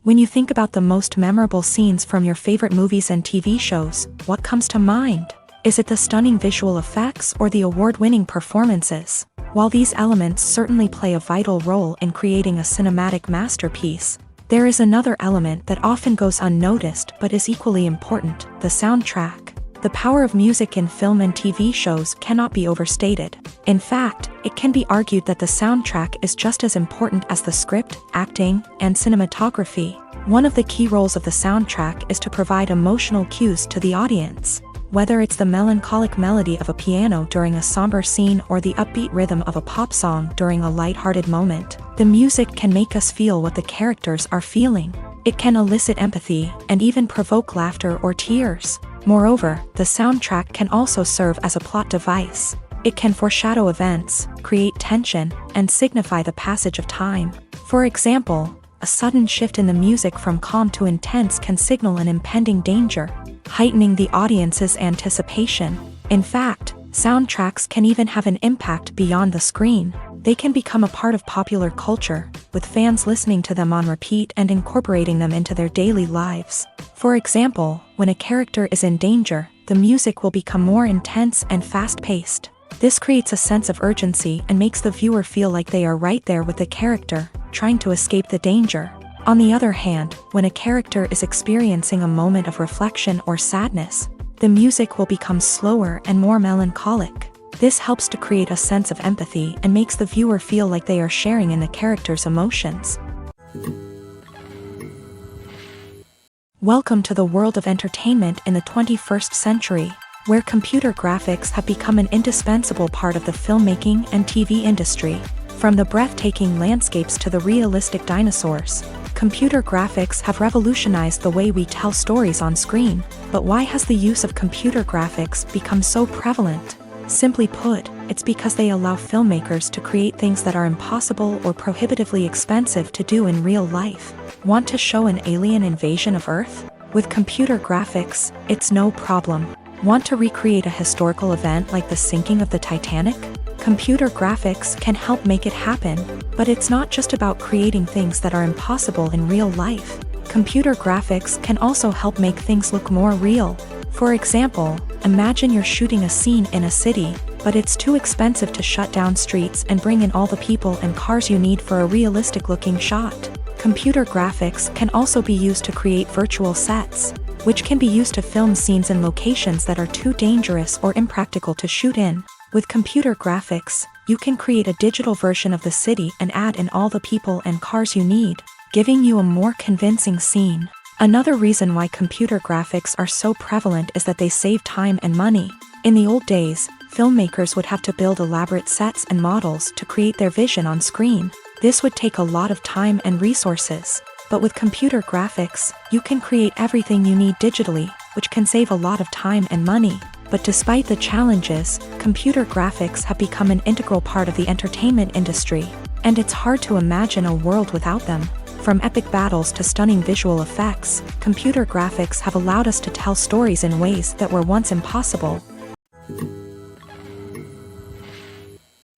When you think about the most memorable scenes from your favorite movies and TV shows, what comes to mind? Is it the stunning visual effects or the award-winning performances? While these elements certainly play a vital role in creating a cinematic masterpiece, there is another element that often goes unnoticed but is equally important: the soundtrack. The power of music in film and TV shows cannot be overstated. In fact, it can be argued that the soundtrack is just as important as the script, acting, and cinematography. One of the key roles of the soundtrack is to provide emotional cues to the audience. Whether it's the melancholic melody of a piano during a somber scene or the upbeat rhythm of a pop song during a lighthearted moment, the music can make us feel what the characters are feeling. It can elicit empathy and even provoke laughter or tears. Moreover, the soundtrack can also serve as a plot device. It can foreshadow events, create tension, and signify the passage of time. For example, a sudden shift in the music from calm to intense can signal an impending danger, heightening the audience's anticipation. In fact, soundtracks can even have an impact beyond the screen. They can become a part of popular culture, with fans listening to them on repeat and incorporating them into their daily lives. For example, when a character is in danger, the music will become more intense and fast-paced. This creates a sense of urgency and makes the viewer feel like they are right there with the character, trying to escape the danger. On the other hand, when a character is experiencing a moment of reflection or sadness, the music will become slower and more melancholic. This helps to create a sense of empathy and makes the viewer feel like they are sharing in the character's emotions. Welcome to the world of entertainment in the 21st century, where computer graphics have become an indispensable part of the filmmaking and TV industry. From the breathtaking landscapes to the realistic dinosaurs, computer graphics have revolutionized the way we tell stories on screen. But why has the use of computer graphics become so prevalent? Simply put, it's because they allow filmmakers to create things that are impossible or prohibitively expensive to do in real life. Want to show an alien invasion of Earth? With computer graphics, it's no problem. Want to recreate a historical event like the sinking of the Titanic? Computer graphics can help make it happen, but it's not just about creating things that are impossible in real life. Computer graphics can also help make things look more real. For example, imagine you're shooting a scene in a city, but it's too expensive to shut down streets and bring in all the people and cars you need for a realistic-looking shot. Computer graphics can also be used to create virtual sets, which can be used to film scenes in locations that are too dangerous or impractical to shoot in. With computer graphics, you can create a digital version of the city and add in all the people and cars you need, giving you a more convincing scene. Another reason why computer graphics are so prevalent is that they save time and money. In the old days, filmmakers would have to build elaborate sets and models to create their vision on screen. This would take a lot of time and resources. But with computer graphics, you can create everything you need digitally, which can save a lot of time and money. But despite the challenges, computer graphics have become an integral part of the entertainment industry, and it's hard to imagine a world without them. From epic battles to stunning visual effects, computer graphics have allowed us to tell stories in ways that were once impossible.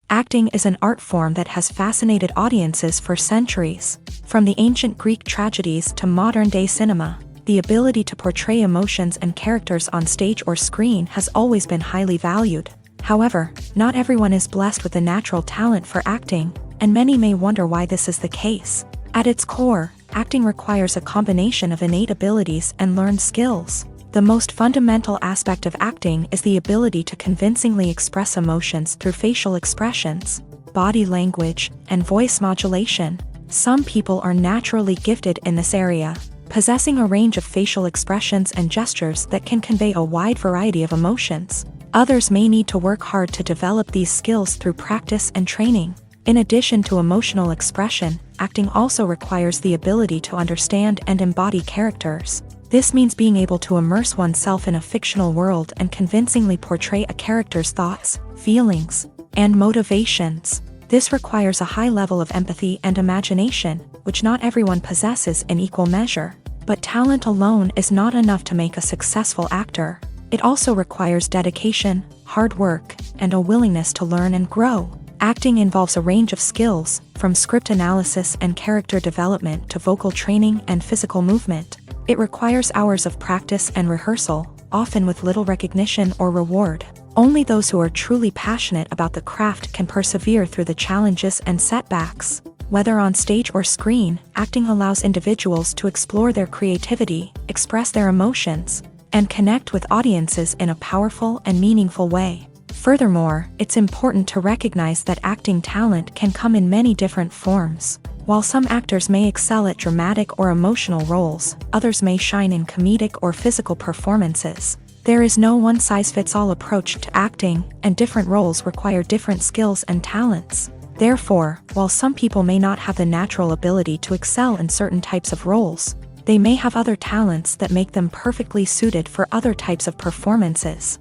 Acting is an art form that has fascinated audiences for centuries. From the ancient Greek tragedies to modern-day cinema, the ability to portray emotions and characters on stage or screen has always been highly valued. However, not everyone is blessed with the natural talent for acting, and many may wonder why this is the case. At its core, acting requires a combination of innate abilities and learned skills. The most fundamental aspect of acting is the ability to convincingly express emotions through facial expressions, body language, and voice modulation. Some people are naturally gifted in this area, possessing a range of facial expressions and gestures that can convey a wide variety of emotions. Others may need to work hard to develop these skills through practice and training. In addition to emotional expression, acting also requires the ability to understand and embody characters. This means being able to immerse oneself in a fictional world and convincingly portray a character's thoughts, feelings, and motivations. This requires a high level of empathy and imagination, which not everyone possesses in equal measure. But talent alone is not enough to make a successful actor. It also requires dedication, hard work, and a willingness to learn and grow. Acting involves a range of skills, from script analysis and character development to vocal training and physical movement. It requires hours of practice and rehearsal, often with little recognition or reward. Only those who are truly passionate about the craft can persevere through the challenges and setbacks. Whether on stage or screen, acting allows individuals to explore their creativity, express their emotions, and connect with audiences in a powerful and meaningful way. Furthermore, it's important to recognize that acting talent can come in many different forms. While some actors may excel at dramatic or emotional roles, others may shine in comedic or physical performances. There is no one-size-fits-all approach to acting, and different roles require different skills and talents. Therefore, while some people may not have the natural ability to excel in certain types of roles, they may have other talents that make them perfectly suited for other types of performances.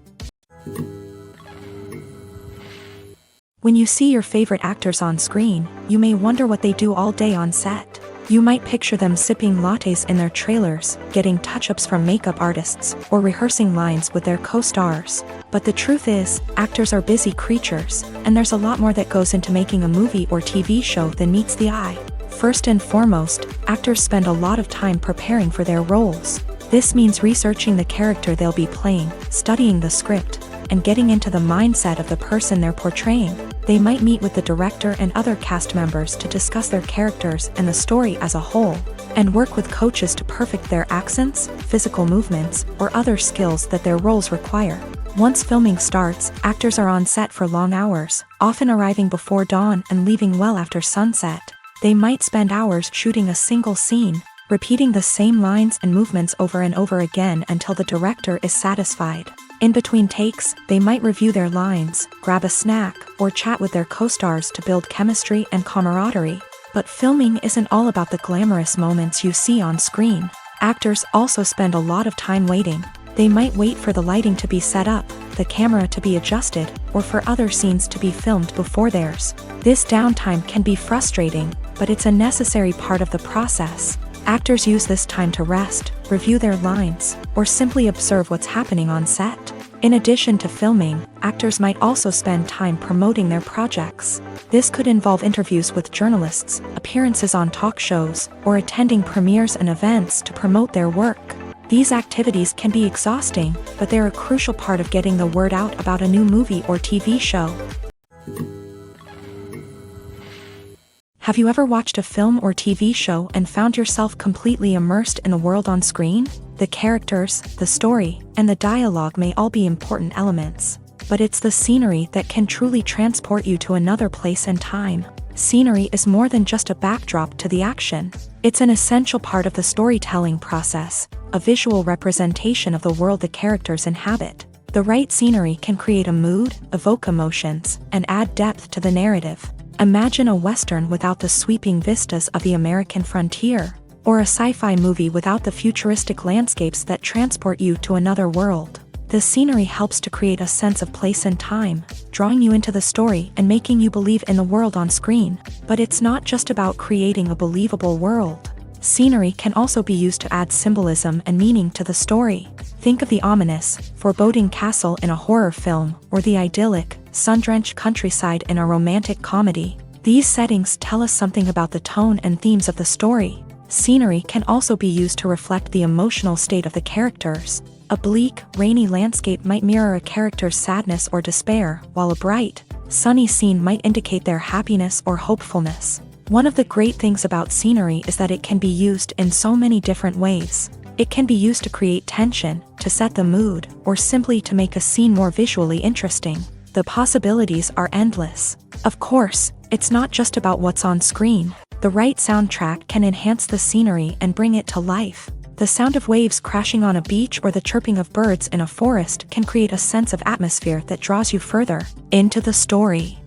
When you see your favorite actors on screen, you may wonder what they do all day on set. You might picture them sipping lattes in their trailers, getting touch-ups from makeup artists, or rehearsing lines with their co-stars. But the truth is, actors are busy creatures, and there's a lot more that goes into making a movie or TV show than meets the eye. First and foremost, actors spend a lot of time preparing for their roles. This means researching the character they'll be playing, studying the script, and getting into the mindset of the person they're portraying. They might meet with the director and other cast members to discuss their characters and the story as a whole, and work with coaches to perfect their accents, physical movements, or other skills that their roles require. Once filming starts, actors are on set for long hours, often arriving before dawn and leaving well after sunset. They might spend hours shooting a single scene, repeating the same lines and movements over and over again until the director is satisfied. In between takes, they might review their lines, grab a snack, or chat with their co-stars to build chemistry and camaraderie. But filming isn't all about the glamorous moments you see on screen. Actors also spend a lot of time waiting. They might wait for the lighting to be set up, the camera to be adjusted, or for other scenes to be filmed before theirs. This downtime can be frustrating, but it's a necessary part of the process. Actors use this time to rest, review their lines, or simply observe what's happening on set. In addition to filming, actors might also spend time promoting their projects. This could involve interviews with journalists, appearances on talk shows, or attending premieres and events to promote their work. These activities can be exhausting, but they're a crucial part of getting the word out about a new movie or TV show. Have you ever watched a film or TV show and found yourself completely immersed in the world on screen? The characters, the story, and the dialogue may all be important elements, but it's the scenery that can truly transport you to another place and time. Scenery is more than just a backdrop to the action. It's an essential part of the storytelling process, a visual representation of the world the characters inhabit. The right scenery can create a mood, evoke emotions, and add depth to the narrative. Imagine a Western without the sweeping vistas of the American frontier, or a sci-fi movie without the futuristic landscapes that transport you to another world. The scenery helps to create a sense of place and time, drawing you into the story and making you believe in the world on screen. But it's not just about creating a believable world. Scenery can also be used to add symbolism and meaning to the story. Think of the ominous, foreboding castle in a horror film, or the idyllic, sun-drenched countryside in a romantic comedy. These settings tell us something about the tone and themes of the story. Scenery can also be used to reflect the emotional state of the characters. A bleak, rainy landscape might mirror a character's sadness or despair, while a bright, sunny scene might indicate their happiness or hopefulness. One of the great things about scenery is that it can be used in so many different ways. It can be used to create tension, to set the mood, or simply to make a scene more visually interesting. The possibilities are endless. Of course, it's not just about what's on screen. The right soundtrack can enhance the scenery and bring it to life. The sound of waves crashing on a beach or the chirping of birds in a forest can create a sense of atmosphere that draws you further into the story.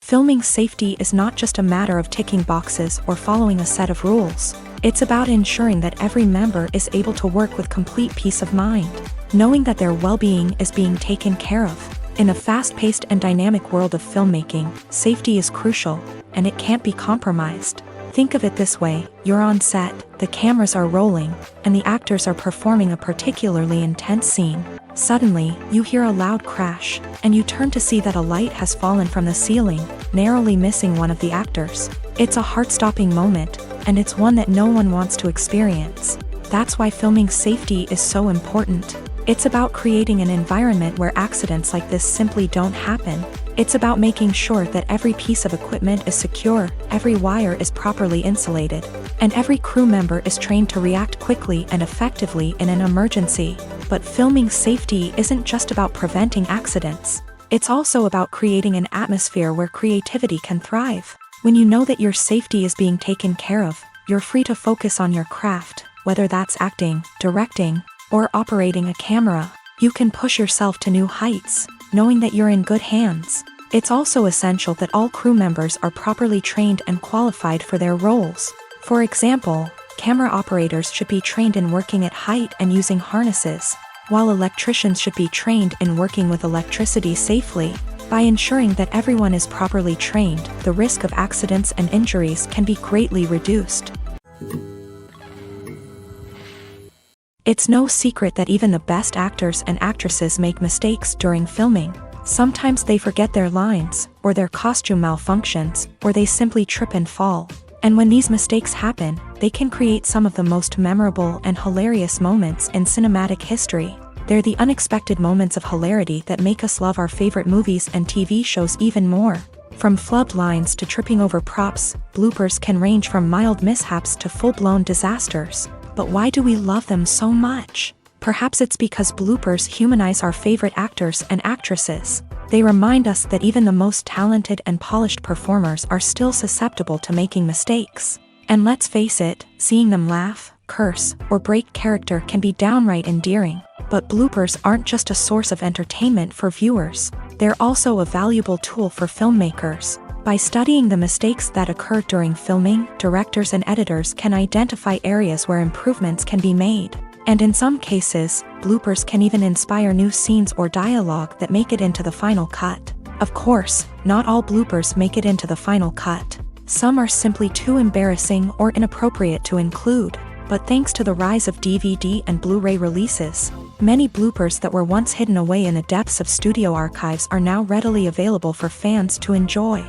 Filming safety is not just a matter of ticking boxes or following a set of rules. It's about ensuring that every member is able to work with complete peace of mind, knowing that their well-being is being taken care of. In a fast-paced and dynamic world of filmmaking, safety is crucial, and it can't be compromised. Think of it this way: you're on set, the cameras are rolling, and the actors are performing a particularly intense scene. Suddenly, you hear a loud crash, and you turn to see that a light has fallen from the ceiling, narrowly missing one of the actors. It's a heart-stopping moment, and it's one that no one wants to experience. That's why filming safety is so important. It's about creating an environment where accidents like this simply don't happen. It's about making sure that every piece of equipment is secure, every wire is properly insulated, and every crew member is trained to react quickly and effectively in an emergency. But filming safety isn't just about preventing accidents. It's also about creating an atmosphere where creativity can thrive. When you know that your safety is being taken care of, you're free to focus on your craft, whether that's acting, directing, or operating a camera. You can push yourself to new heights, knowing that you're in good hands. It's also essential that all crew members are properly trained and qualified for their roles. For example, camera operators should be trained in working at height and using harnesses, while electricians should be trained in working with electricity safely. By ensuring that everyone is properly trained, the risk of accidents and injuries can be greatly reduced. It's no secret that even the best actors and actresses make mistakes during filming. Sometimes they forget their lines, or their costume malfunctions, or they simply trip and fall. And when these mistakes happen, they can create some of the most memorable and hilarious moments in cinematic history. They're the unexpected moments of hilarity that make us love our favorite movies and TV shows even more. From flubbed lines to tripping over props, bloopers can range from mild mishaps to full-blown disasters. But why do we love them so much? Perhaps it's because bloopers humanize our favorite actors and actresses. They remind us that even the most talented and polished performers are still susceptible to making mistakes. And let's face it, seeing them laugh, curse, or break character can be downright endearing. But bloopers aren't just a source of entertainment for viewers. They're also a valuable tool for filmmakers. By studying the mistakes that occur during filming, directors and editors can identify areas where improvements can be made. And in some cases, bloopers can even inspire new scenes or dialogue that make it into the final cut. Of course, not all bloopers make it into the final cut. Some are simply too embarrassing or inappropriate to include. But thanks to the rise of DVD and Blu-ray releases, many bloopers that were once hidden away in the depths of studio archives are now readily available for fans to enjoy.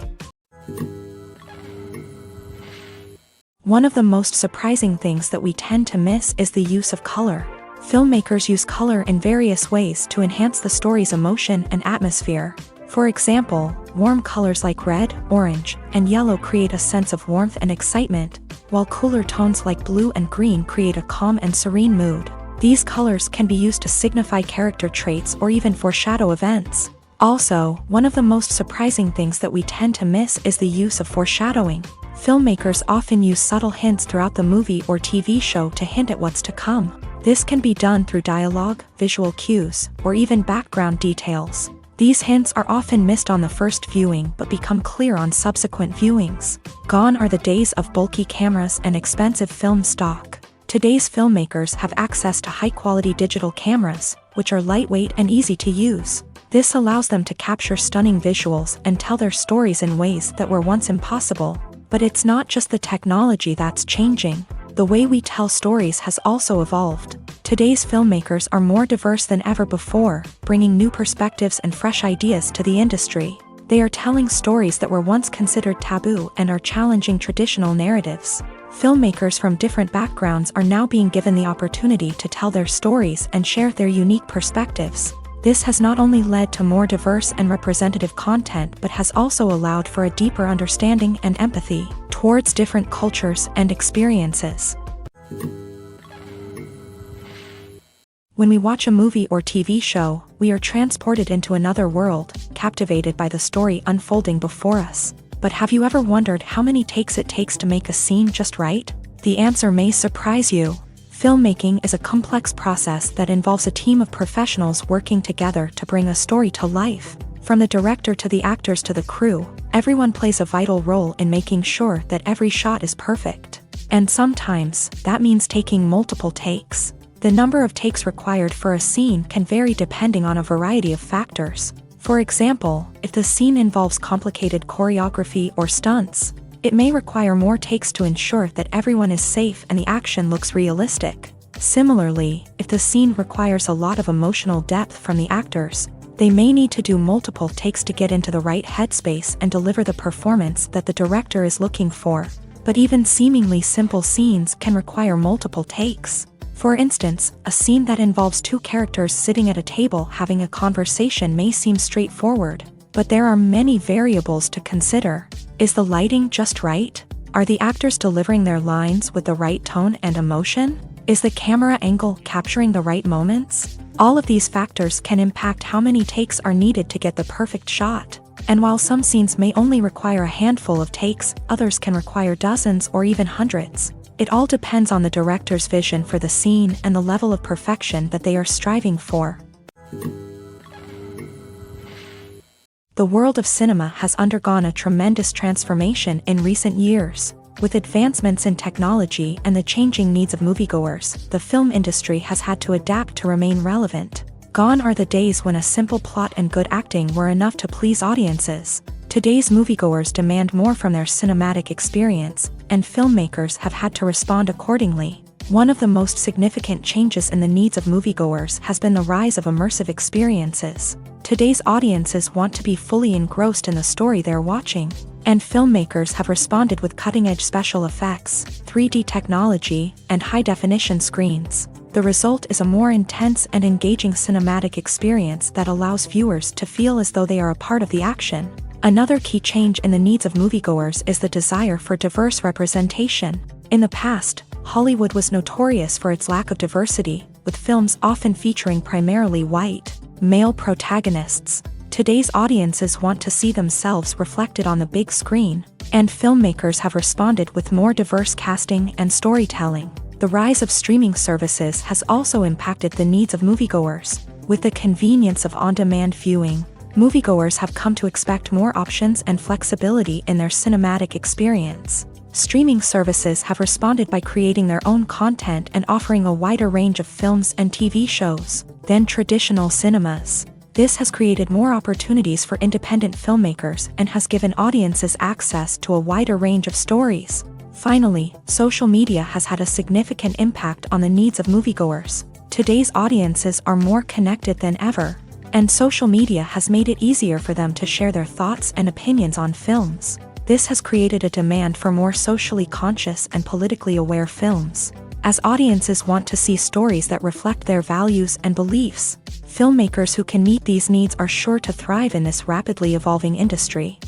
One of the most surprising things that we tend to miss is the use of color. Filmmakers use color in various ways to enhance the story's emotion and atmosphere. For example, warm colors like red, orange, and yellow create a sense of warmth and excitement, while cooler tones like blue and green create a calm and serene mood. These colors can be used to signify character traits or even foreshadow events. Also, one of the most surprising things that we tend to miss is the use of foreshadowing. Filmmakers often use subtle hints throughout the movie or TV show to hint at what's to come. This can be done through dialogue, visual cues, or even background details. These hints are often missed on the first viewing but become clear on subsequent viewings. Gone are the days of bulky cameras and expensive film stock. Today's filmmakers have access to high-quality digital cameras, which are lightweight and easy to use. This allows them to capture stunning visuals and tell their stories in ways that were once impossible. But it's not just the technology that's changing. The way we tell stories has also evolved. Today's filmmakers are more diverse than ever before, bringing new perspectives and fresh ideas to the industry. They are telling stories that were once considered taboo and are challenging traditional narratives. Filmmakers from different backgrounds are now being given the opportunity to tell their stories and share their unique perspectives. This has not only led to more diverse and representative content but has also allowed for a deeper understanding and empathy towards different cultures and experiences. When we watch a movie or TV show, we are transported into another world, captivated by the story unfolding before us. But have you ever wondered how many takes it takes to make a scene just right? The answer may surprise you. Filmmaking is a complex process that involves a team of professionals working together to bring a story to life. From the director to the actors to the crew, everyone plays a vital role in making sure that every shot is perfect. And sometimes, that means taking multiple takes. The number of takes required for a scene can vary depending on a variety of factors. For example, if the scene involves complicated choreography or stunts, it may require more takes to ensure that everyone is safe and the action looks realistic. Similarly, if the scene requires a lot of emotional depth from the actors, they may need to do multiple takes to get into the right headspace and deliver the performance that the director is looking for. But even seemingly simple scenes can require multiple takes. For instance, a scene that involves two characters sitting at a table having a conversation may seem straightforward, But there are many variables to consider. Is the lighting just right? Are the actors delivering their lines with the right tone and emotion? Is the camera angle capturing the right moments? All of these factors can impact how many takes are needed to get the perfect shot. And while some scenes may only require a handful of takes, others can require dozens or even hundreds. It all depends on the director's vision for the scene and the level of perfection that they are striving for. The world of cinema has undergone a tremendous transformation in recent years. With advancements in technology and the changing needs of moviegoers, the film industry has had to adapt to remain relevant. Gone are the days when a simple plot and good acting were enough to please audiences. Today's moviegoers demand more from their cinematic experience, and filmmakers have had to respond accordingly. One of the most significant changes in the needs of moviegoers has been the rise of immersive experiences. Today's audiences want to be fully engrossed in the story they're watching, and filmmakers have responded with cutting-edge special effects, 3D technology, and high-definition screens. The result is a more intense and engaging cinematic experience that allows viewers to feel as though they are a part of the action. Another key change in the needs of moviegoers is the desire for diverse representation. In the past, Hollywood was notorious for its lack of diversity, with films often featuring primarily white, male protagonists. Today's audiences want to see themselves reflected on the big screen, and filmmakers have responded with more diverse casting and storytelling. The rise of streaming services has also impacted the needs of moviegoers. With the convenience of on-demand viewing, moviegoers have come to expect more options and flexibility in their cinematic experience. Streaming services have responded by creating their own content and offering a wider range of films and TV shows than traditional cinemas. This has created more opportunities for independent filmmakers and has given audiences access to a wider range of stories. Finally, social media has had a significant impact on the needs of moviegoers. Today's audiences are more connected than ever, and social media has made it easier for them to share their thoughts and opinions on films. This has created a demand for more socially conscious and politically aware films. As audiences want to see stories that reflect their values and beliefs, filmmakers who can meet these needs are sure to thrive in this rapidly evolving industry.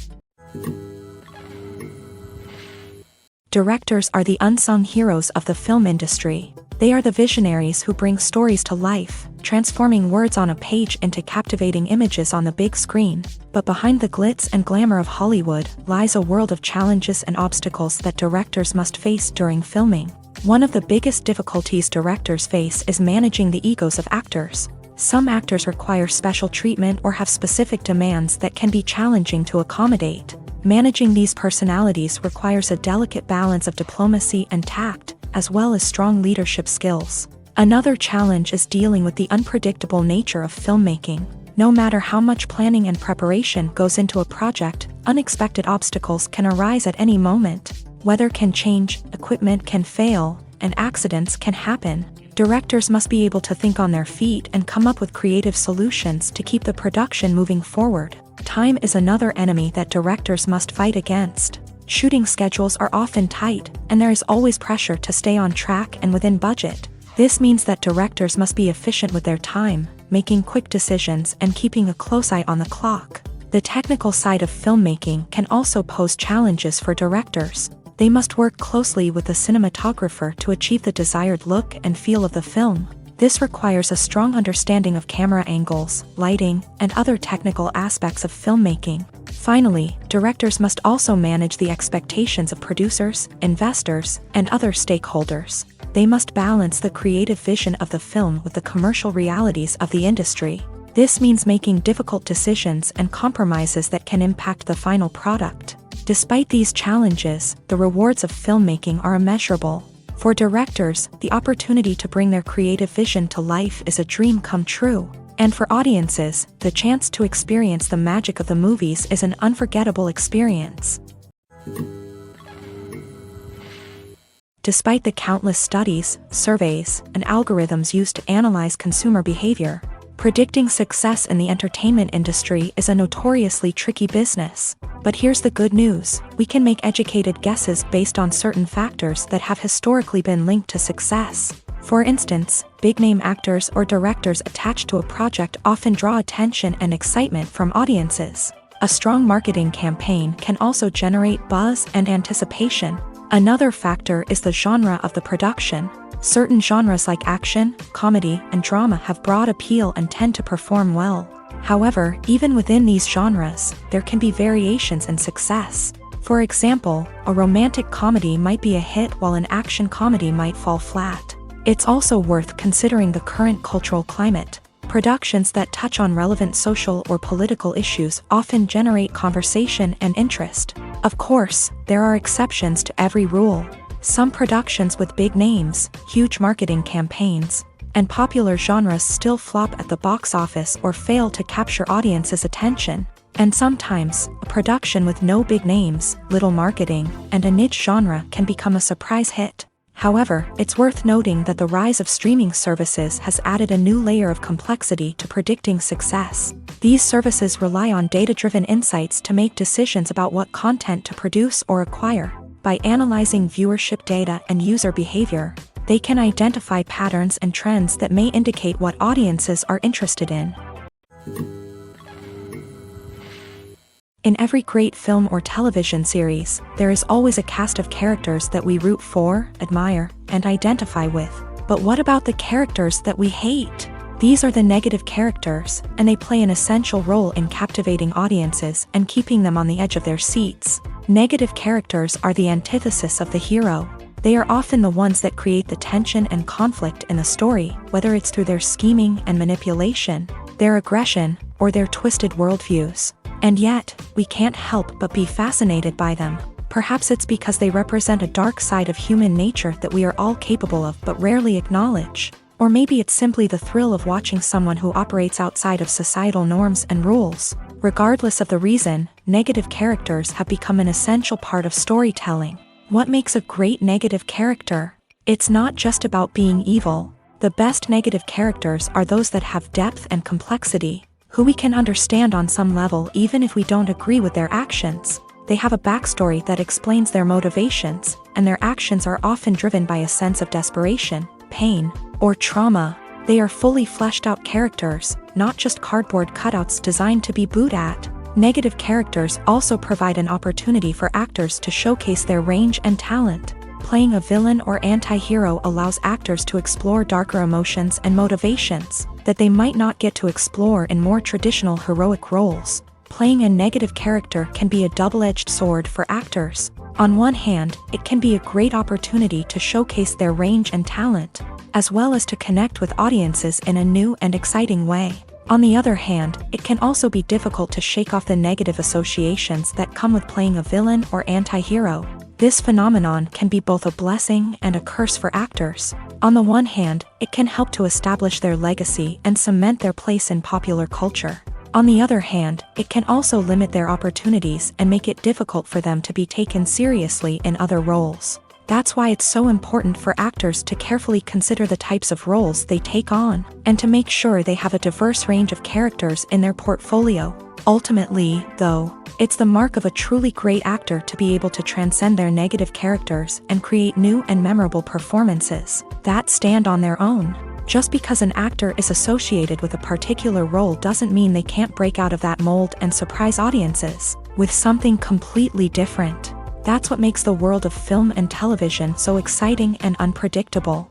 Directors are the unsung heroes of the film industry. They are the visionaries who bring stories to life, transforming words on a page into captivating images on the big screen. But behind the glitz and glamour of Hollywood lies a world of challenges and obstacles that directors must face during filming. One of the biggest difficulties directors face is managing the egos of actors. Some actors require special treatment or have specific demands that can be challenging to accommodate. Managing these personalities requires a delicate balance of diplomacy and tact, as well as strong leadership skills. Another challenge is dealing with the unpredictable nature of filmmaking. No matter how much planning and preparation goes into a project, unexpected obstacles can arise at any moment. Weather can change, equipment can fail, and accidents can happen. Directors must be able to think on their feet and come up with creative solutions to keep the production moving forward. Time is another enemy that directors must fight against. Shooting schedules are often tight, and there is always pressure to stay on track and within budget. This means that directors must be efficient with their time, making quick decisions and keeping a close eye on the clock. The technical side of filmmaking can also pose challenges for directors. They must work closely with the cinematographer to achieve the desired look and feel of the film. This requires a strong understanding of camera angles, lighting, and other technical aspects of filmmaking. Finally, directors must also manage the expectations of producers, investors, and other stakeholders. They must balance the creative vision of the film with the commercial realities of the industry. This means making difficult decisions and compromises that can impact the final product. Despite these challenges, the rewards of filmmaking are immeasurable. For directors, the opportunity to bring their creative vision to life is a dream come true. And for audiences, the chance to experience the magic of the movies is an unforgettable experience. Despite the countless studies, surveys, and algorithms used to analyze consumer behavior, predicting success in the entertainment industry is a notoriously tricky business. But here's the good news: we can make educated guesses based on certain factors that have historically been linked to success. For instance, big-name actors or directors attached to a project often draw attention and excitement from audiences. A strong marketing campaign can also generate buzz and anticipation. Another factor is the genre of the production. Certain genres like action, comedy, and drama have broad appeal and tend to perform well. However, even within these genres, there can be variations in success. For example, a romantic comedy might be a hit while an action comedy might fall flat. It's also worth considering the current cultural climate. Productions that touch on relevant social or political issues often generate conversation and interest. Of course, there are exceptions to every rule. Some productions with big names, huge marketing campaigns, and popular genres still flop at the box office or fail to capture audiences' attention. And sometimes, a production with no big names, little marketing, and a niche genre can become a surprise hit. However, it's worth noting that the rise of streaming services has added a new layer of complexity to predicting success. These services rely on data-driven insights to make decisions about what content to produce or acquire. By analyzing viewership data and user behavior, they can identify patterns and trends that may indicate what audiences are interested in. In every great film or television series, there is always a cast of characters that we root for, admire, and identify with. But what about the characters that we hate? These are the negative characters, and they play an essential role in captivating audiences and keeping them on the edge of their seats. Negative characters are the antithesis of the hero. They are often the ones that create the tension and conflict in the story, whether it's through their scheming and manipulation, their aggression, or their twisted worldviews. And yet, we can't help but be fascinated by them. Perhaps it's because they represent a dark side of human nature that we are all capable of but rarely acknowledge. Or maybe it's simply the thrill of watching someone who operates outside of societal norms and rules. Regardless of the reason, negative characters have become an essential part of storytelling. What makes a great negative character? It's not just about being evil. The best negative characters are those that have depth and complexity, who we can understand on some level even if we don't agree with their actions. They have a backstory that explains their motivations, and their actions are often driven by a sense of desperation, pain, or trauma. They are fully fleshed out characters, not just cardboard cutouts designed to be booed at. Negative characters also provide an opportunity for actors to showcase their range and talent. Playing a villain or anti-hero allows actors to explore darker emotions and motivations that they might not get to explore in more traditional heroic roles. Playing a negative character can be a double-edged sword for actors. On one hand, it can be a great opportunity to showcase their range and talent, as well as to connect with audiences in a new and exciting way. On the other hand, it can also be difficult to shake off the negative associations that come with playing a villain or anti-hero. This phenomenon can be both a blessing and a curse for actors. On the one hand, it can help to establish their legacy and cement their place in popular culture. On the other hand, it can also limit their opportunities and make it difficult for them to be taken seriously in other roles. That's why it's so important for actors to carefully consider the types of roles they take on, and to make sure they have a diverse range of characters in their portfolio. Ultimately, though, it's the mark of a truly great actor to be able to transcend their negative characters and create new and memorable performances that stand on their own. Just because an actor is associated with a particular role doesn't mean they can't break out of that mold and surprise audiences with something completely different. That's what makes the world of film and television so exciting and unpredictable.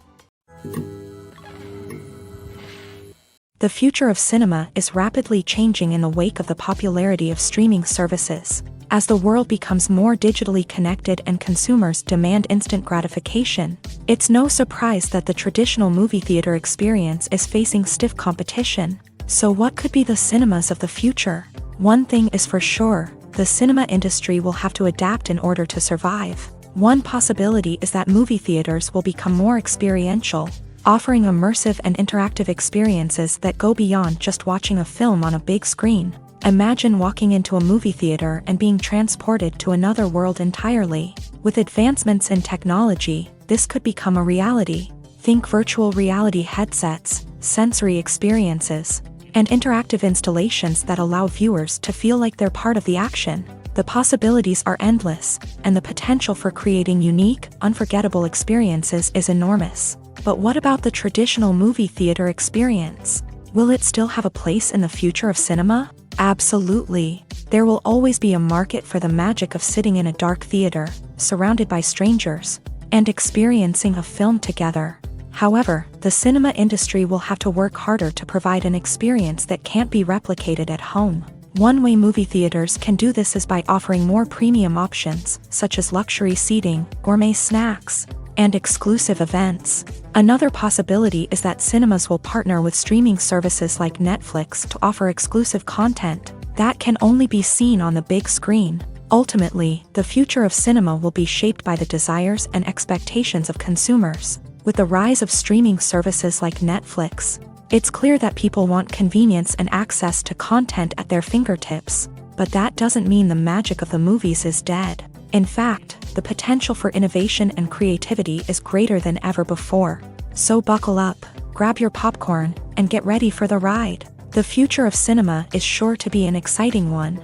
The future of cinema is rapidly changing in the wake of the popularity of streaming services. As the world becomes more digitally connected and consumers demand instant gratification, it's no surprise that the traditional movie theater experience is facing stiff competition. So what could be the cinemas of the future? One thing is for sure, the cinema industry will have to adapt in order to survive. One possibility is that movie theaters will become more experiential, offering immersive and interactive experiences that go beyond just watching a film on a big screen. Imagine walking into a movie theater and being transported to another world entirely. With advancements in technology, this could become a reality. Think virtual reality headsets, sensory experiences, and interactive installations that allow viewers to feel like they're part of the action. The possibilities are endless, and the potential for creating unique, unforgettable experiences is enormous. But what about the traditional movie theater experience? Will it still have a place in the future of cinema? Absolutely. There will always be a market for the magic of sitting in a dark theater, surrounded by strangers, and experiencing a film together. However, the cinema industry will have to work harder to provide an experience that can't be replicated at home. One way movie theaters can do this is by offering more premium options, such as luxury seating, gourmet snacks, and exclusive events. Another possibility is that cinemas will partner with streaming services like Netflix to offer exclusive content that can only be seen on the big screen. Ultimately, the future of cinema will be shaped by the desires and expectations of consumers. With the rise of streaming services like Netflix, it's clear that people want convenience and access to content at their fingertips. But that doesn't mean the magic of the movies is dead. In fact, the potential for innovation and creativity is greater than ever before. So buckle up, grab your popcorn, and get ready for the ride. The future of cinema is sure to be an exciting one.